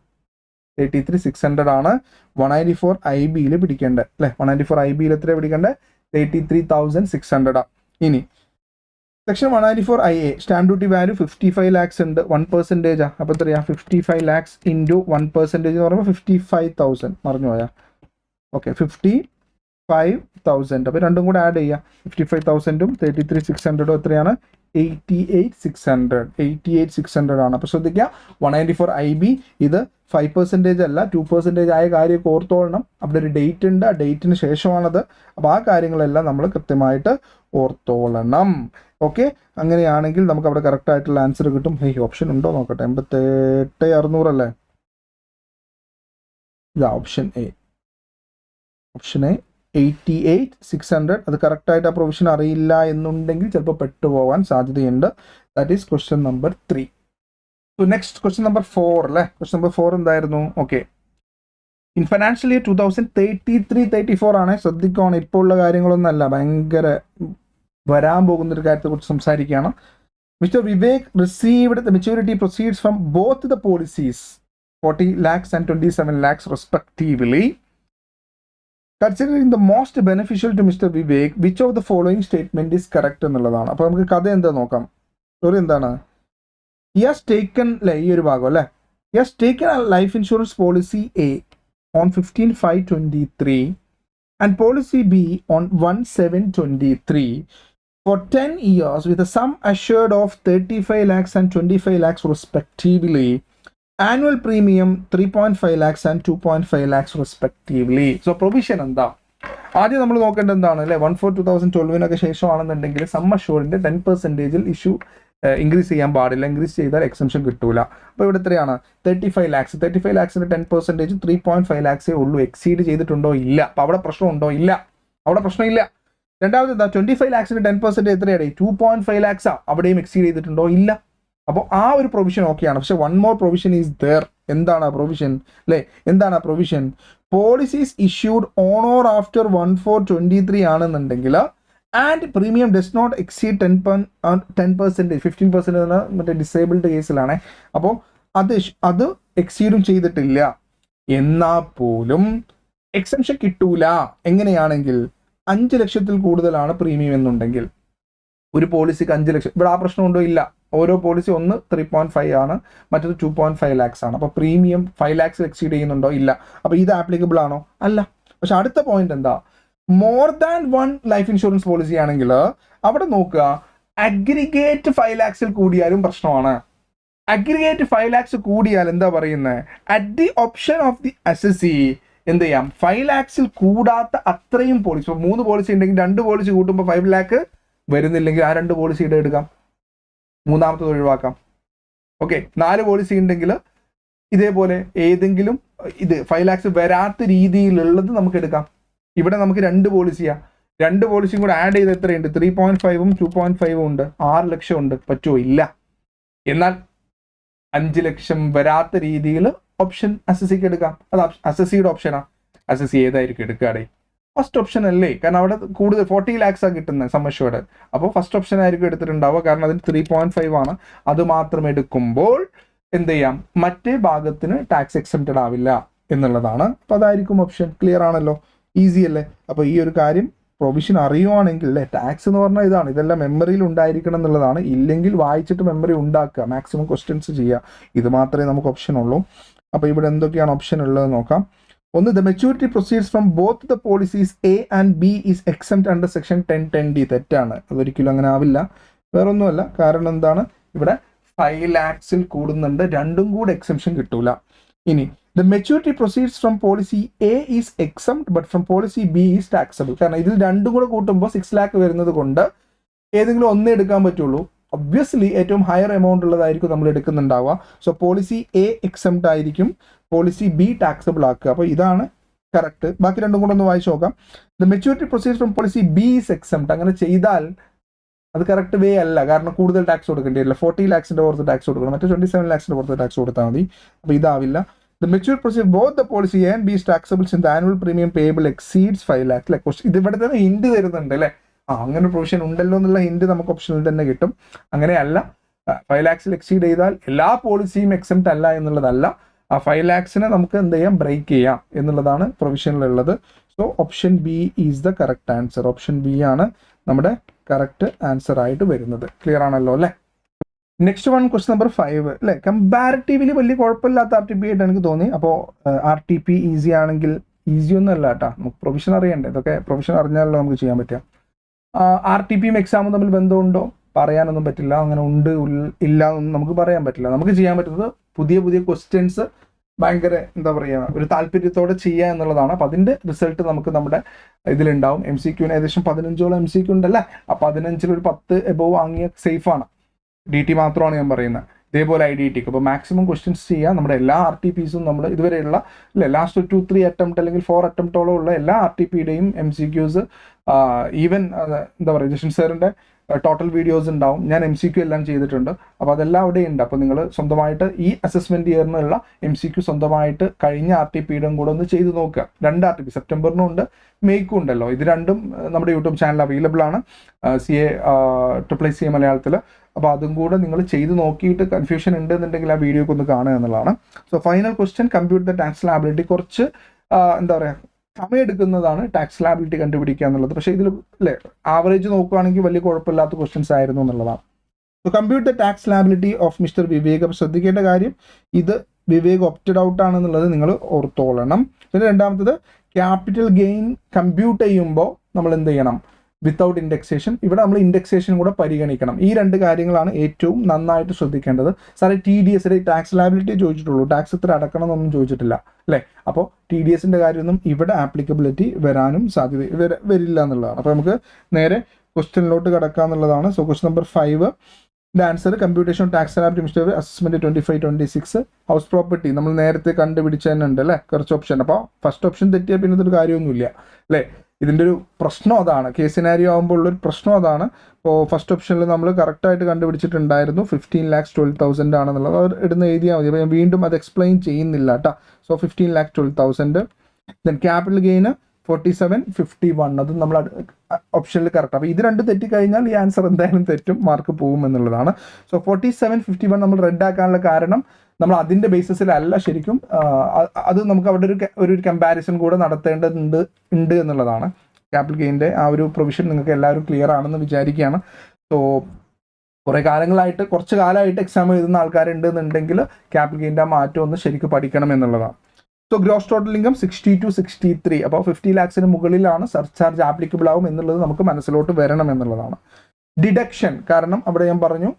33,600 ആണ് 194 IBയിൽ പിടിക്കേണ്ടത് അല്ലേ. 194 IBയിൽ എത്ര പിടിക്കേണ്ടത്? 33,600. ഇനി section 194 IA stamp duty value 55 lakhs ഉണ്ട്, 1%. അപ്പോൾ എത്രയാ? 55 lakhs × 1% എന്ന് പറയുമ്പോൾ 55,000. മറിഞ്ഞു പോയാ? ഓക്കെ, 55,000. അപ്പോൾ രണ്ടും കൂടെ ആഡ് ചെയ്യുക. 55,000ഉം 33,600ഉം എത്രയാണ്? 88,600 ആണ്. അപ്പോൾ ശ്രദ്ധിക്കുക, 194 IB ഇത് 5% അല്ല 2% ആയ കാര്യമൊക്കെ ഓർത്തോളണം. അവിടെ ഒരു ഡേറ്റ് ഉണ്ട്, ആ ഡേറ്റിന് ശേഷമാണത്. അപ്പോൾ ആ കാര്യങ്ങളെല്ലാം നമ്മൾ കൃത്യമായിട്ട് ഓർത്തോളണം. ഓക്കെ, അങ്ങനെയാണെങ്കിൽ നമുക്ക് അവിടെ കറക്റ്റ് ആയിട്ടുള്ള ആൻസർ കിട്ടും. ഓപ്ഷൻ ഉണ്ടോ നോക്കട്ടെ. 88,600 അല്ലേ. ഇതാ ഓപ്ഷൻ എ. Option A 88,600. അത് കറക്റ്റായിട്ട് ആ പ്രൊവിഷൻ അറിയില്ല എന്നുണ്ടെങ്കിൽ ചിലപ്പോൾ പെട്ടുപോകാൻ സാധ്യതയുണ്ട്. That is question number 3. So next question number 4 അല്ലേ. ക്വസ്റ്റ്യൻ നമ്പർ 4 എന്തായിരുന്നു? ഓക്കെ, ഇൻ ഫിനാൻഷ്യൽ ഇയർ 2033-34 ആണ്. ശ്രദ്ധിക്കുകയാണ്, ഇപ്പോൾ ഉള്ള കാര്യങ്ങളൊന്നല്ല, ഭയങ്കര വരാൻ പോകുന്നൊരു കാര്യത്തെക്കുറിച്ച് സംസാരിക്കുകയാണ്. Mister Vivek received the maturity proceeds from both the policies 40 lakhs and 27 lakhs respectively. Considering the most beneficial to Mr. Vivek, which of the following statement is correct എന്നുള്ളതാണ്. അപ്പോൾ നമുക്ക് കഥ എന്താ നോക്കാം. സ്റ്റോറി എന്താണ്? He has taken ഈ ഒരു ഭാഗം അല്ലേ. He has taken a life insurance policy A on 15/5/23 and policy B on 1/7/23 for 10 years with a sum assured of 35 lakhs and 25 lakhs respectively. Annual premium 3.5 lakhs and 2.5 lakhs respectively. So provision എന്താ? ആദ്യം നമ്മൾ നോക്കേണ്ടത് എന്താണ് അല്ലേ. 1/4/2012 ശേഷമാണെന്നുണ്ടെങ്കിൽ some അഷ്യൂർഡിൻ്റെ 10% issue increase ചെയ്യാൻ പാടില്ല. Increase ചെയ്താൽ exemption കിട്ടൂല. അപ്പോൾ ഇവിടെ എത്രയാണ്? 35 lakhs. 35 lakhsന്റെ 10% 3.5 lakhs ഉള്ളൂ. എക്സീഡ് ചെയ്തിട്ടുണ്ടോ? ഇല്ല. അപ്പോൾ അവിടെ പ്രശ്നമുണ്ടോ? ഇല്ല, അവിടെ പ്രശ്നമില്ല. രണ്ടാമത് എന്താ? 25 lakhsന്റെ 10% എത്രയാണ്? 2.5 lakhs. അവിടെയും എക്സീഡ് ചെയ്തിട്ടുണ്ടോ? ഇല്ല. അപ്പോൾ ആ ഒരു പ്രൊവിഷൻ ഓക്കെയാണ്. പക്ഷെ one more provision is there. എന്താണ് ആ പ്രൊവിഷൻ അല്ലേ? എന്താണ് ആ provision? Policies issued on or after 1/4/23 ആണെന്നുണ്ടെങ്കിൽ and premium does not exceed 10%. 15% എന്ന മറ്റേ ഡിസേബിൾഡ് കേസിലാണ്. അപ്പോൾ അത് എക്സീഡും ചെയ്തിട്ടില്ല എന്നാൽ പോലും എക്സംഷൻ കിട്ടൂല. എങ്ങനെയാണെങ്കിൽ 5 ലക്ഷത്തിൽ കൂടുതലാണ് പ്രീമിയം എന്നുണ്ടെങ്കിൽ. ഒരു പോളിസിക്ക് 5 ലക്ഷം. ഇവിടെ ആ പ്രശ്നമുണ്ടോ? ഇല്ല. ഓരോ പോളിസി ഒന്ന് 3.5 ആണ്, മറ്റൊരു 2.5 lakhs ആണ്. അപ്പോൾ പ്രീമിയം 5 lakhs എക്സീഡ് ചെയ്യുന്നുണ്ടോ? ഇല്ല. അപ്പോൾ ഇത് ആപ്ലിക്കബിൾ ആണോ? അല്ല. പക്ഷെ അടുത്ത പോയിന്റ് എന്താ? More than 1 life insurance policy ആണെങ്കിൽ അവിടെ നോക്കുക, അഗ്രിഗേറ്റ് 5 lakhsൽ കൂടിയാലും പ്രശ്നമാണ്. അഗ്രിഗേറ്റ് 5 lakhs കൂടിയാൽ എന്താ പറയുന്നത്, at the option of the assessee എന്ത് ചെയ്യാം, 5 lakhs കൂടാത്ത അത്രയും പോളിസി. ഇപ്പോൾ 3 പോളിസി ഉണ്ടെങ്കിൽ 2 പോളിസി കൂട്ടുമ്പോൾ 5 lakh വരുന്നില്ലെങ്കിൽ ആ 2 പോളിസിയുടെ എടുക്കാം, മൂന്നാമത്തത് ഒഴിവാക്കാം. ഓക്കെ, 4 പോളിസി ഉണ്ടെങ്കിൽ ഇതേപോലെ ഏതെങ്കിലും ഇത് 5 lakhs വരാത്ത രീതിയിലുള്ളത് നമുക്ക് എടുക്കാം. ഇവിടെ നമുക്ക് 2 പോളിസിയാണ്, 2 പോളിസിയും കൂടെ ആഡ് ചെയ്ത് എത്രയുണ്ട്, 3.5ഉം 2.5ഉം ഉണ്ട്, 6 ലക്ഷം ഉണ്ട്. പറ്റുമോ? ഇല്ല. എന്നാൽ 5 ലക്ഷം വരാത്ത രീതിയിൽ ഓപ്ഷൻ അസസിക്ക് എടുക്കാം. അത് അസസിയുടെ ഓപ്ഷനാണ്. അസസി ഏതായിരിക്കും എടുക്കാടെ? ഫസ്റ്റ് ഓപ്ഷൻ അല്ലേ, കാരണം അവിടെ കൂടുതൽ 40 lakhs കിട്ടുന്നത് സമ്മഷ്വേർഡ്. അപ്പോൾ ഫസ്റ്റ് ഓപ്ഷൻ ആയിരിക്കും എടുത്തിട്ടുണ്ടാവുക, കാരണം അതിന് 3.5 ആണ്. അത് മാത്രം എടുക്കുമ്പോൾ എന്ത് ചെയ്യാം, മറ്റേ ഭാഗത്തിന് ടാക്സ് എക്സംപ്റ്റഡ് ആവില്ല എന്നുള്ളതാണ്. അപ്പോൾ അതായിരിക്കും ഓപ്ഷൻ. ക്ലിയർ ആണല്ലോ, ഈസി അല്ലേ? അപ്പോൾ ഈ ഒരു കാര്യം പ്രൊവിഷൻ അറിയുവാണെങ്കിൽ അല്ലേ, ടാക്സ് എന്ന് പറഞ്ഞാൽ ഇതാണ്, ഇതെല്ലാം മെമ്മറിയിൽ ഉണ്ടായിരിക്കണം എന്നുള്ളതാണ്. ഇല്ലെങ്കിൽ വായിച്ചിട്ട് മെമ്മറി ഉണ്ടാക്കുക, മാക്സിമം ക്വസ്റ്റ്യൻസ് ചെയ്യുക. ഇത് മാത്രമേ നമുക്ക് ഓപ്ഷൻ ഉള്ളൂ. അപ്പോൾ ഇവിടെ എന്തൊക്കെയാണ് ഓപ്ഷൻ ഉള്ളത് നോക്കാം. ഒന്ന്, the maturity proceeds from both the policies A and B is exempt under section 1010D. തെറ്റാണ്, അതൊരിക്കലും അങ്ങനെ ആവില്ല. വേറൊന്നുമല്ല, കാരണം എന്താണ്, ഇവിടെ 5 lakhs കൂടുന്നുണ്ട്, രണ്ടും കൂടെ എക്സംഷൻ കിട്ടൂല. ഇനി the maturity proceeds from policy A is exempt but from policy B is taxable. കാരണം ഇതിൽ രണ്ടും കൂടെ കൂട്ടുമ്പോൾ 6 lakh വരുന്നത് കൊണ്ട് ഏതെങ്കിലും ഒന്നേ എടുക്കാൻ പറ്റുള്ളൂ. ഒബ്വിയസ്ലി ഏറ്റവും ഹയർ എമൗണ്ട് ഉള്ളതായിരിക്കും നമ്മൾ എടുക്കുന്നുണ്ടാവുക. സോ പോളിസി എ എക്സംപ്റ്റ് ആയിരിക്കും, പോളിസി ബി ടാക്സബിൾ ആക്കുക. അപ്പോൾ ഇതാണ് കറക്റ്റ്. ബാക്കി രണ്ടും കൂടെ ഒന്ന് വായിച്ചു നോക്കാം. The maturity proceeds from policy B is exempt, അങ്ങനെ ചെയ്താൽ അത് കറക്റ്റ് വേ അല്ല, കാരണം കൂടുതൽ ടാക്സ് കൊടുക്കേണ്ടി വരില്ല. 40 lakhs പുറത്ത് ടാക്സ് കൊടുക്കണം, മറ്റേ 27 lakhs പുറത്ത് ടാക്സ് കൊടുത്താൽ മതി. അപ്പോൾ ഇതാവില്ല. The mature proceed both the policy and be taxable since the annual premium payable exceeds 5 lakh. അല്ലെ, ഇത് ഇവിടെ തന്നെ ഹിന്റ് തരുന്നുണ്ട് അല്ലേ, അങ്ങനെ പ്രൊവിഷൻ ഉണ്ടല്ലോ എന്നുള്ള ഹിന്റ് നമുക്ക് ഓപ്ഷനിൽ തന്നെ കിട്ടും. അങ്ങനെയല്ല, 5 lakhs എക്സീഡ് ചെയ്താൽ എല്ലാ പോളിസിയും എക്സംപ്റ്റ് അല്ല എന്നുള്ളതല്ല, ആ 5 lakhs നമുക്ക് എന്ത് ചെയ്യാം, ബ്രേക്ക് ചെയ്യാം എന്നുള്ളതാണ് പ്രൊവിഷനിലുള്ളത്. So option B is the correct answer. Option B ആണ് നമ്മുടെ കറക്റ്റ് ആൻസർ ആയിട്ട് വരുന്നത്. ക്ലിയർ ആണല്ലോ അല്ലേ? നെക്സ്റ്റ് വൺ, ക്വസ്റ്റ്യൻ നമ്പർ 5 അല്ലേ. കമ്പാരിറ്റീവ്ലി വലിയ കുഴപ്പമില്ലാത്ത RTP ആയിട്ട് എനിക്ക് തോന്നി. അപ്പോൾ RTP ഈസി ആണെങ്കിൽ, ഈസി ഒന്നും അല്ല കേട്ടോ, നമുക്ക് പ്രൊവിഷൻ അറിയണ്ടേ. ഇതൊക്കെ പ്രൊവിഷൻ അറിഞ്ഞാലല്ലോ നമുക്ക് ചെയ്യാൻ പറ്റുക. RTPയും എക്സാമും തമ്മിൽ ബന്ധമുണ്ടോ? പറയാനൊന്നും പറ്റില്ല. അങ്ങനെ ഉണ്ട് ഇല്ല എന്നൊന്നും നമുക്ക് പറയാൻ പറ്റില്ല. നമുക്ക് ചെയ്യാൻ പറ്റുന്നത് പുതിയ പുതിയ ക്വസ്റ്റ്യൻസ് ഭയങ്കര എന്താ പറയുക, ഒരു താല്പര്യത്തോടെ ചെയ്യുക എന്നുള്ളതാണ്. അപ്പം അതിൻ്റെ റിസൾട്ട് നമുക്ക് നമ്മുടെ ഇതിലുണ്ടാവും. MCQ ഏകദേശം 15ഓളം MCQ ഉണ്ടല്ലേ. ആ 15ൽ ഒരു 10 എബോവ് വാങ്ങിയ സേഫാണ്. DT മാത്രമാണ് ഞാൻ പറയുന്നത്. ഇതേപോലെ IDT. അപ്പോൾ മാക്സിമം ക്വസ്റ്റ്യൻസ് ചെയ്യുക. നമ്മുടെ എല്ലാ RTPസും നമ്മൾ ഇതുവരെയുള്ള അല്ലെ ലാസ്റ്റ് 2-3 അറ്റംപ്റ്റ് അല്ലെങ്കിൽ 4 അറ്റംപ്റ്റോളം ഉള്ള എല്ലാ RTPയുടെയും MCQs, ഈവൻ എന്താ പറയുക, ജഷൻ സാറിൻ്റെ ടോട്ടൽ വീഡിയോസ് ഉണ്ടാവും. ഞാൻ MCQ എല്ലാം ചെയ്തിട്ടുണ്ട്. അപ്പോൾ അതെല്ലാം അവിടെ ഉണ്ട്. അപ്പോൾ നിങ്ങൾ സ്വന്തമായിട്ട് ഈ അസസ്മെൻറ്റ് ഇയറിനുള്ള MCQ സ്വന്തമായിട്ട് കഴിഞ്ഞ RTPയുടെയും കൂടെ ഒന്ന് ചെയ്ത് നോക്കുക. 2 RTP സെപ്റ്റംബറിനും ഉണ്ട്, മെയ്ക്കും ഉണ്ടല്ലോ. ഇത് രണ്ടും നമ്മുടെ യൂട്യൂബ് ചാനൽ അവൈലബിൾ ആണ്, CA CA മലയാളത്തിൽ. അപ്പോൾ അതും കൂടെ നിങ്ങൾ ചെയ്ത് നോക്കിയിട്ട് കൺഫ്യൂഷൻ ഉണ്ട് എന്നുണ്ടെങ്കിൽ ആ വീഡിയോക്ക് ഒന്ന് കാണുക എന്നുള്ളതാണ്. So final question, compute the tax liability. കുറച്ച് എന്താ പറയുക, സമയമെടുക്കുന്നതാണ് ടാക്സ് ലയബിലിറ്റി കണ്ടുപിടിക്കുക എന്നുള്ളത്. പക്ഷേ ഇതിൽ അല്ലേ ആവറേജ് നോക്കുകയാണെങ്കിൽ വലിയ കുഴപ്പമില്ലാത്ത ക്വസ്റ്റ്യൻസ് ആയിരുന്നു എന്നുള്ളതാണ്. So compute the tax liability of mister Vivek. അപ്പോൾ ശ്രദ്ധിക്കേണ്ട കാര്യം, ഇത് വിവേക് ഓപ്റ്റഡ് ഔട്ട് ആണെന്നുള്ളത് നിങ്ങൾ ഓർത്തോളണം. പിന്നെ രണ്ടാമത്തത്, ക്യാപിറ്റൽ ഗെയിൻ കമ്പ്യൂട്ട് ചെയ്യുമ്പോൾ നമ്മൾ എന്ത് ചെയ്യണം, വിത്തൗട്ട് ഇൻഡെക്സേഷൻ. ഇവിടെ നമ്മൾ ഇൻഡെക്സേഷൻ കൂടെ പരിഗണിക്കണം. ഈ 2 കാര്യങ്ങളാണ് ഏറ്റവും നന്നായിട്ട് ശ്രദ്ധിക്കേണ്ടത്. സാറേ TDS ടാക്സ് ലയബിലിറ്റി ചോദിച്ചിട്ടുള്ളൂ, ടാക്സ് ഇത്ര അടക്കണം എന്നൊന്നും ചോദിച്ചിട്ടില്ല അല്ലേ. അപ്പോൾ TDSന്റെ കാര്യമൊന്നും ഇവിടെ ആപ്ലിക്കബിലിറ്റി വരാനും സാധ്യത വരില്ല എന്നുള്ളതാണ്. അപ്പോൾ നമുക്ക് നേരെ ക്വസ്റ്റ്യനിലോട്ട് കിടക്കുക എന്നുള്ളതാണ്. So question number 5 answer, computation tax liability mister assessment 25-26 house property നമ്മൾ നേരത്തെ കണ്ടുപിടിച്ച തന്നെ ഉണ്ട് അല്ലേ, കുറച്ച് ഓപ്ഷൻ. അപ്പോൾ ഫസ്റ്റ് ഓപ്ഷൻ തെറ്റിയാൽ പിന്നെ ഇതൊരു കാര്യമൊന്നുമില്ല അല്ലേ. ഇതിൻ്റെ ഒരു പ്രശ്നം അതാണ്, കേസ് സിനാരിയോ ആകുമ്പോൾ ഉള്ളൊരു പ്രശ്നം അതാണ്. ഇപ്പോൾ ഫസ്റ്റ് ഓപ്ഷനിൽ നമ്മൾ കറക്റ്റായിട്ട് കണ്ടുപിടിച്ചിട്ടുണ്ടായിരുന്നു 15,12,000 ആണെന്നുള്ളത്. അത് ഇടുന്ന എഴുതിയാൽ മതി. അപ്പോൾ ഞാൻ വീണ്ടും അത് എക്സ്പ്ലെയിൻ ചെയ്യുന്നില്ല കേട്ടോ. സോ 15,12,000. ദെൻ ക്യാപിറ്റൽ ഗെയിന് 4751, അത് നമ്മൾ ഓപ്ഷനിൽ കറക്റ്റ്. അപ്പോൾ ഇത് 2 തെറ്റിക്കഴിഞ്ഞാൽ ഈ ആൻസർ എന്തായാലും തെറ്റും, മാർക്ക് പോകും എന്നുള്ളതാണ്. സോ 4751 നമ്മൾ റെഡ് ആക്കാനുള്ള കാരണം നമ്മൾ അതിൻ്റെ ബേസിസിലല്ല ശരിക്കും, അത് നമുക്ക് അവിടെ ഒരു കമ്പാരിസൺ കൂടെ നടത്തേണ്ടതുണ്ട് എന്നുള്ളതാണ്. ക്യാപിറ്റൽ ഗെയിൻ്റെ ആ ഒരു പ്രൊവിഷൻ നിങ്ങൾക്ക് എല്ലാവരും ക്ലിയർ ആണെന്ന് വിചാരിക്കുകയാണ്. സോ കുറച്ച് കാലമായിട്ട് എക്സാം എഴുതുന്ന ആൾക്കാരുണ്ടെന്നുണ്ടെങ്കിൽ ക്യാപിറ്റൽ ഗെയിൻ്റെ ആ മാറ്റം ഒന്ന് ശരിക്കും പഠിക്കണം എന്നുള്ളതാണ്. So gross total income 60-63. അപ്പോൾ 50 lakhs മുകളിലാണ് സർചാർജ് ആപ്ലിക്കബിൾ ആവും എന്നുള്ളത് നമുക്ക് മനസ്സിലോട്ട് വരണം എന്നുള്ളതാണ്. ഡിഡക്ഷൻ, കാരണം അവിടെ ഞാൻ പറഞ്ഞു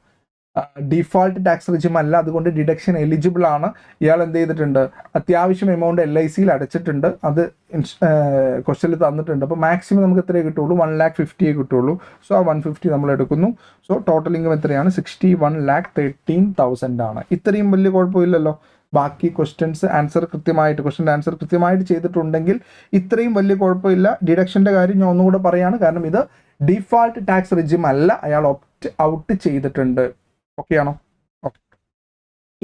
ഡിഫോൾട്ട് ടാക്സ് റിജിം അല്ല, അതുകൊണ്ട് ഡിഡക്ഷൻ എലിജിബിൾ ആണ്. ഇയാൾ എന്ത് ചെയ്തിട്ടുണ്ട്, അത്യാവശ്യം എമൗണ്ട് LICയിൽ അടച്ചിട്ടുണ്ട്, അത് ക്വസ്റ്റനിൽ തന്നിട്ടുണ്ട്. അപ്പോൾ മാക്സിമം നമുക്ക് എത്രയേ കിട്ടുള്ളൂ, 1,50,000 കിട്ടുള്ളൂ. സോ ആ 150 നമ്മൾ എടുക്കുന്നു. സോ ടോട്ടൽ ഇൻകം എത്രയാണ്, 61,13,000 ആണ്. ഇത്രയും വലിയ കുഴപ്പമില്ലല്ലോ. ബാക്കി ക്വസ്റ്റ്യൻ്റെ ആൻസർ കൃത്യമായിട്ട് ചെയ്തിട്ടുണ്ടെങ്കിൽ ഇത്രയും വലിയ കുഴപ്പമില്ല. ഡിഡക്ഷൻ്റെ കാര്യം ഞാൻ ഒന്നുകൂടെ പറയാണ്, കാരണം ഇത് ഡിഫാൾട്ട് ടാക്സ് റിജിം അല്ല, അയാൾ ഓപ്റ്റ് ഔട്ട് ചെയ്തിട്ടുണ്ട്. ഓക്കെ ആണോ? ഓക്കെ.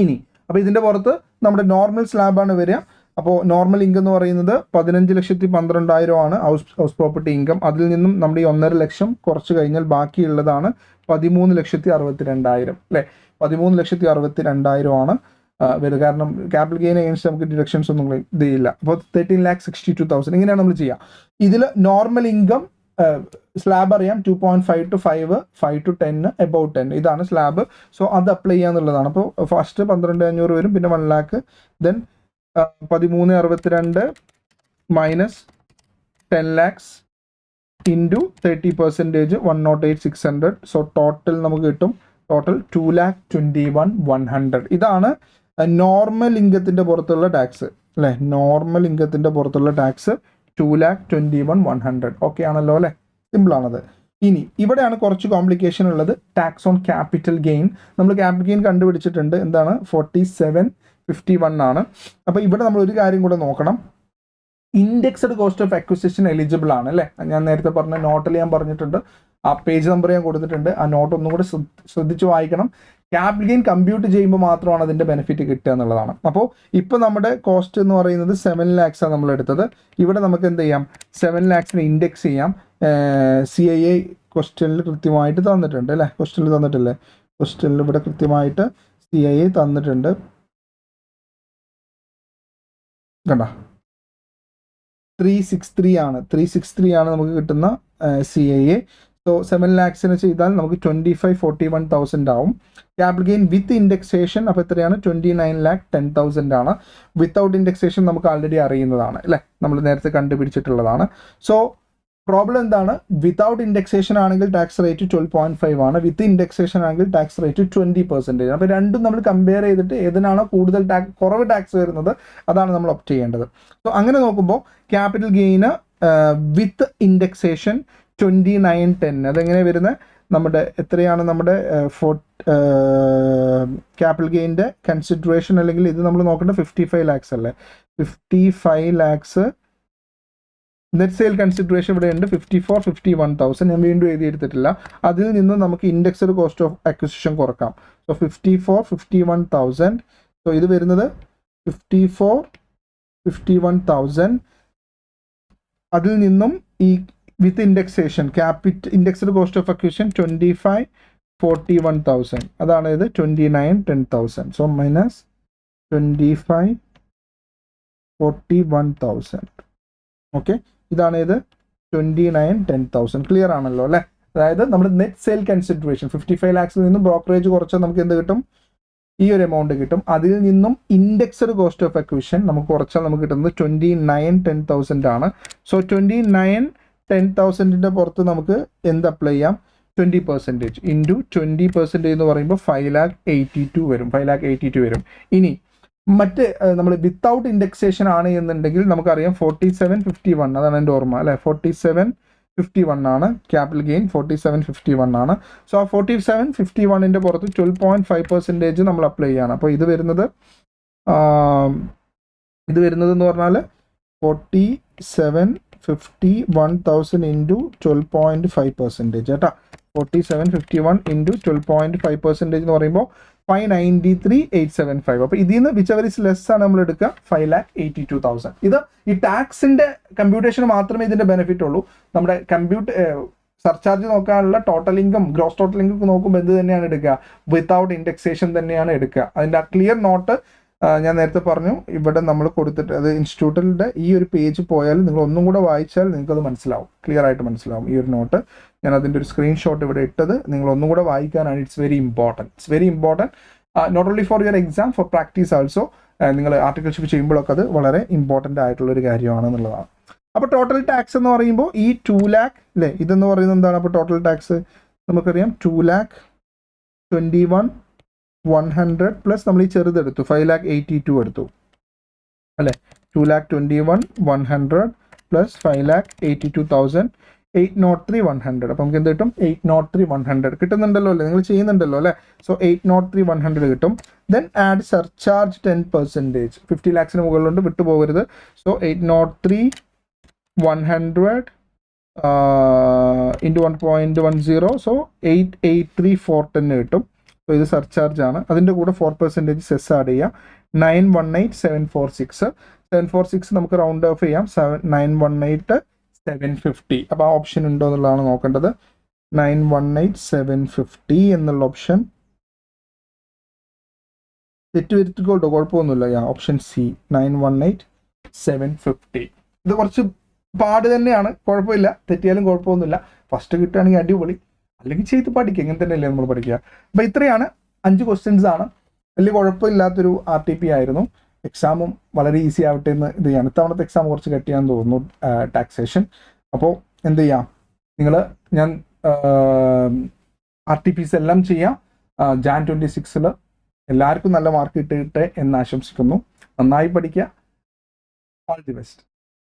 ഇനി അപ്പോൾ ഇതിൻ്റെ പുറത്ത് നമ്മുടെ നോർമൽ സ്ലാബാണ് വരിക. അപ്പോൾ നോർമൽ ഇൻകം എന്ന് പറയുന്നത് 15,12,000 ആണ് ഹൗസ് പ്രോപ്പർട്ടി ഇൻകം. അതിൽ നിന്നും നമ്മുടെ ഈ 1.5 ലക്ഷം കുറച്ച് കഴിഞ്ഞാൽ ബാക്കിയുള്ളതാണ് 13,62,000 അല്ലേ. 13,62,000 ആണ് വരും. കാരണം ക്യാപിറ്റൽ ഗെയിൻ അഗേൻസ്റ്റ് നമുക്ക് ഡിഡക്ഷൻസ് ഒന്നും ഇതില്ല. അപ്പോൾ 13,62,000 ഇങ്ങനെയാണ് നമ്മൾ ചെയ്യുക. ഇതിൽ നോർമൽ ഇൻകം സ്ലാബ് അറിയാം, 2.5 to 5, 5 to 10, about 10 ഇതാണ് സ്ലാബ്. സോ അത് അപ്ലൈ ചെയ്യാന്നുള്ളതാണ്. അപ്പോൾ ഫസ്റ്റ് 12,500 വരും, പിന്നെ 1 lakh, then 13,62 minus 10 lakhs into 30%, 108,600. So total നമുക്ക് കിട്ടും, ടോട്ടൽ 2,21,100. ഇതാണ് നോർമൽ ഇൻകത്തിൻ്റെ പുറത്തുള്ള ടാക്സ് അല്ലേ. നോർമൽ ഇൻകത്തിൻ്റെ പുറത്തുള്ള ടാക്സ് 2,21,100. ഓക്കെ ആണല്ലോ അല്ലേ, സിമ്പിളാണത്. ഇനി ഇവിടെയാണ് കുറച്ച് കോംപ്ലിക്കേഷൻ ഉള്ളത്. Tax on capital gain. നമ്മൾ ക്യാപിറ്റൽ ഗെയിൻ കണ്ടുപിടിച്ചിട്ടുണ്ട്, എന്താണ് 4751 ആണ്. അപ്പോൾ ഇവിടെ നമ്മൾ ഒരു കാര്യം കൂടെ നോക്കണം, indexed cost of acquisition eligible ആണ് അല്ലേ. ഞാൻ നേരത്തെ പറഞ്ഞ നോട്ടിൽ ഞാൻ പറഞ്ഞിട്ടുണ്ട്, ആ പേജ് നമ്പർ ഞാൻ കൊടുത്തിട്ടുണ്ട്, ആ നോട്ട് ഒന്നും കൂടെ ശ്രദ്ധിച്ച് വായിക്കണം. ക്യാപിറ്റൽ ഗെയിൻ കമ്പ്യൂട്ട് ചെയ്യുമ്പോൾ മാത്രമാണ് അതിൻ്റെ ബെനിഫിറ്റ് കിട്ടുക എന്നുള്ളതാണ്. അപ്പോൾ ഇപ്പോൾ നമ്മുടെ കോസ്റ്റ് എന്ന് പറയുന്നത് 7 lakhs ആണ് നമ്മൾ എടുത്തത്. ഇവിടെ നമുക്ക് എന്ത് ചെയ്യാം, 7 lakhs ഇൻഡെക്സ് ചെയ്യാം. CIA ക്വസ്റ്റ്യനിൽ കൃത്യമായിട്ട് തന്നിട്ടുണ്ട് അല്ലേ. ക്വസ്റ്റ്യനിൽ തന്നിട്ടില്ലേ, ക്വസ്റ്റ്യനിൽ ഇവിടെ കൃത്യമായിട്ട് CIA തന്നിട്ടുണ്ട് കണ്ട. 363 ആണ് നമുക്ക് കിട്ടുന്ന CIA. സോ 7 lakhs ചെയ്താൽ നമുക്ക് 25,41,000 ആവും. ക്യാപിറ്റൽ ഗെയിൻ വിത്ത് ഇൻഡെക്സേഷൻ അപ്പോൾ എത്രയാണ്, 29,10,000 ആണ്. വിത്തൗട്ട് ഇൻഡെക്സേഷൻ നമുക്ക് ആൾറെഡി അറിയുന്നതാണ് അല്ലേ, നമ്മൾ നേരത്തെ കണ്ടുപിടിച്ചിട്ടുള്ളതാണ്. സോ പ്രോബ്ലം എന്താണ്, വിത്തൗട്ട് ഇൻഡെക്സേഷൻ ആണെങ്കിൽ ടാക്സ് റേറ്റ് 12.5 ആണ്, വിത്ത് ഇൻഡെക്സേഷൻ ആണെങ്കിൽ ടാക്സ് റേറ്റ് 20%. അപ്പോൾ രണ്ടും നമ്മൾ കമ്പയർ ചെയ്തിട്ട് ഏതിനാണോ കൂടുതൽ കുറവ് ടാക്സ് വരുന്നത് അതാണ് നമ്മൾ ഓപ്റ്റ് ചെയ്യേണ്ടത്. സോ അങ്ങനെ നോക്കുമ്പോൾ ക്യാപിറ്റൽ ഗെയിന് വിത്ത് ഇൻഡെക്സേഷൻ 29,10. അതെങ്ങനെ വരുന്നത്, നമ്മുടെ എത്രയാണ് നമ്മുടെ ക്യാപിറ്റൽ ഗെയിൻ്റെ കൺസിഡറേഷൻ, അല്ലെങ്കിൽ ഇത് നമ്മൾ നോക്കേണ്ടത് 55 lakhs അല്ലേ. 55 lakhs നെറ്റ് സെയിൽ കൺസിഡറേഷൻ ഇവിടെ ഉണ്ട് 54,51,000. ഞാൻ വീണ്ടും എഴുതിയെടുത്തിട്ടില്ല. അതിൽ നിന്ന് നമുക്ക് ഇൻഡെക്സ്ഡ് കോസ്റ്റ് ഓഫ് അക്വിസിഷൻ കുറക്കാം. സോ 54,51,000. സോ ഇത് വരുന്നത് 54,51,000. അതിൽ നിന്നും ഈ with indexation indexed cost of acquisition 25,41,000. അതാണ് ഇത് 29,10,000. So minus 25,41,000. ഓക്കെ, ഇതാണ് ഇത് 29,10,000. ക്ലിയർ ആണല്ലോ അല്ലേ. അതായത് നമ്മൾ നെറ്റ് സെയിൽ കൺസിഡറേഷൻ 55 lakhs നിന്നും ബ്രോക്കറേജ് കുറച്ചാൽ നമുക്ക് എന്ത് കിട്ടും, ഈ ഒരു എമൗണ്ട് കിട്ടും. അതിൽ നിന്നും ഇൻഡെക്സ്ഡ് കോസ്റ്റ് ഓഫ് അക്വിസിഷൻ നമുക്ക് കുറച്ചാൽ നമുക്ക് കിട്ടുന്നത് 29,10,000 ആണ്. സോ 29,10,000 പുറത്ത് നമുക്ക് എന്ത് അപ്ലൈ ചെയ്യാം, 20% ഇൻറ്റു 20% എന്ന് പറയുമ്പോൾ 5,82,000 വരും. 5,82,000 വരും. ഇനി മറ്റ് നമ്മൾ വിത്തൗട്ട് ഇൻഡെക്സേഷൻ ആണ് എന്നുണ്ടെങ്കിൽ നമുക്കറിയാം 4751, അതാണ് എൻ്റെ ഓർമ്മ അല്ലേ. 4751 ആണ് ക്യാപിറ്റൽ ഗെയിൻ, 4751 ആണ്. സോ ആ 4751 പുറത്ത് 12.5% നമ്മൾ അപ്ലൈ ചെയ്യാണ്. അപ്പോൾ ഇത് വരുന്നത് എന്ന് പറഞ്ഞാൽ 4751,000 ഇൻറ്റു 12.5% കേട്ടോ. 4751 ഇൻറ്റു 12.5% എന്ന് പറയുമ്പോൾ 593,875. അപ്പോൾ ഇതിൽ നിന്ന് വിച്ച് എവർ ഇസ് ലെസ് ആണ് നമ്മൾ എടുക്കുക, 5,82,000. ഇത് ഈ ടാക്സിൻ്റെ കമ്പ്യൂട്ടേഷന് മാത്രമേ ഇതിൻ്റെ ബെനിഫിറ്റ് ഉള്ളൂ. നമ്മുടെ സർചാർജ് നോക്കാനുള്ള total income, gross total income നോക്കുമ്പോൾ എന്ത് തന്നെയാണ് എടുക്കുക, വിത്തൗട്ട് ഇൻഡെക്സേഷൻ തന്നെയാണ് എടുക്കുക. അതിൻ്റെ ആ ക്ലിയർ നോട്ട് ഞാൻ നേരത്തെ പറഞ്ഞു, ഇവിടെ നമ്മൾ കൊടുത്തിട്ട് അത് ഇൻസ്റ്റിറ്റ്യൂട്ടിൻ്റെ ഈ ഒരു പേജ് പോയാൽ നിങ്ങൾ ഒന്നും കൂടെ വായിച്ചാൽ നിങ്ങൾക്കത് മനസ്സിലാവും, ക്ലിയർ ആയിട്ട് മനസ്സിലാവും. ഈ ഒരു നോട്ട് ഞാൻ അതിൻ്റെ ഒരു സ്ക്രീൻഷോട്ട് ഇവിടെ ഇട്ടത് നിങ്ങൾ ഒന്നും കൂടെ വായിക്കാനാണ്. It's very important not only for your exam, for practice also. നിങ്ങൾ ആർട്ടിക്കിൾഷിപ്പ് ചെയ്യുമ്പോഴൊക്കെ അത് വളരെ ഇമ്പോർട്ടൻ്റ് ആയിട്ടുള്ളൊരു കാര്യമാണെന്നുള്ളതാണ്. അപ്പോൾ ടോട്ടൽ ടാക്സ് എന്ന് പറയുമ്പോൾ ഈ 2 lakh അല്ലേ, ഇതെന്ന് പറയുന്നത് എന്താണ്, അപ്പോൾ ടോട്ടൽ ടാക്സ് നമുക്കറിയാം 2 lakh 2,21,100 പ്ലസ് നമ്മൾ ഈ ചെറുതെടുത്തു 5,82,000 എടുത്തു അല്ലേ. 2,21,100 പ്ലസ് 5,82,803,100. അപ്പം നമുക്ക് എന്ത് കിട്ടും? 803,100 കിട്ടുന്നുണ്ടല്ലോ അല്ലേ, നിങ്ങൾ ചെയ്യുന്നുണ്ടല്ലോ അല്ലേ. സോ 803,100 കിട്ടും. Then add surcharge 10%. 50 lakhs മുകളിലുണ്ട്, വിട്ടുപോകരുത്. സോ 803,100 ഇൻറ്റു 1.10, സോ 883,410 കിട്ടും. സോ ഇത് സർചാർജ് ആണ്. അതിൻ്റെ കൂടെ 4% സെസ് ആഡ് ചെയ്യാം. 918,746. 746 നമുക്ക് റൗണ്ട് ഓഫ് ചെയ്യാം. 918,750. അപ്പോൾ ആ ഓപ്ഷൻ ഉണ്ടോ എന്നുള്ളതാണ് നോക്കേണ്ടത്. 918,750 എന്നുള്ള ഓപ്ഷൻ തെറ്റുവരുത്തിക്കോട്ടോ, കുഴപ്പമൊന്നുമില്ല. Option C 918,750. ഇത് കുറച്ച് പാട് തന്നെയാണ്, കുഴപ്പമില്ല. തെറ്റിയാലും കുഴപ്പമൊന്നുമില്ല. ഫസ്റ്റ് കിട്ടുകയാണെങ്കിൽ അടിപൊളി, അല്ലെങ്കിൽ ചെയ്ത് പഠിക്കുക. ഇങ്ങനെ തന്നെയല്ലേ നമ്മൾ പഠിക്കുക. അപ്പോൾ ഇത്രയാണ് 5 ക്വസ്റ്റ്യൻസ് ആണ്. വലിയ കുഴപ്പമില്ലാത്തൊരു RTP ആയിരുന്നു. എക്സാമും വളരെ ഈസി ആവട്ടെ എന്ന് ഇത് ചെയ്യാണ്. ഇത്തവണത്തെ എക്സാം കുറച്ച് കട്ടിയാന്ന് തോന്നുന്നു, ടാക്സേഷൻ. അപ്പോൾ എന്ത് ചെയ്യാം, ഞാൻ RTPs എല്ലാം ചെയ്യാം. Jan 26 എല്ലാവർക്കും നല്ല മാർക്ക് കിട്ടട്ടെ എന്ന് ആശംസിക്കുന്നു. നന്നായി പഠിക്കുക. All the best.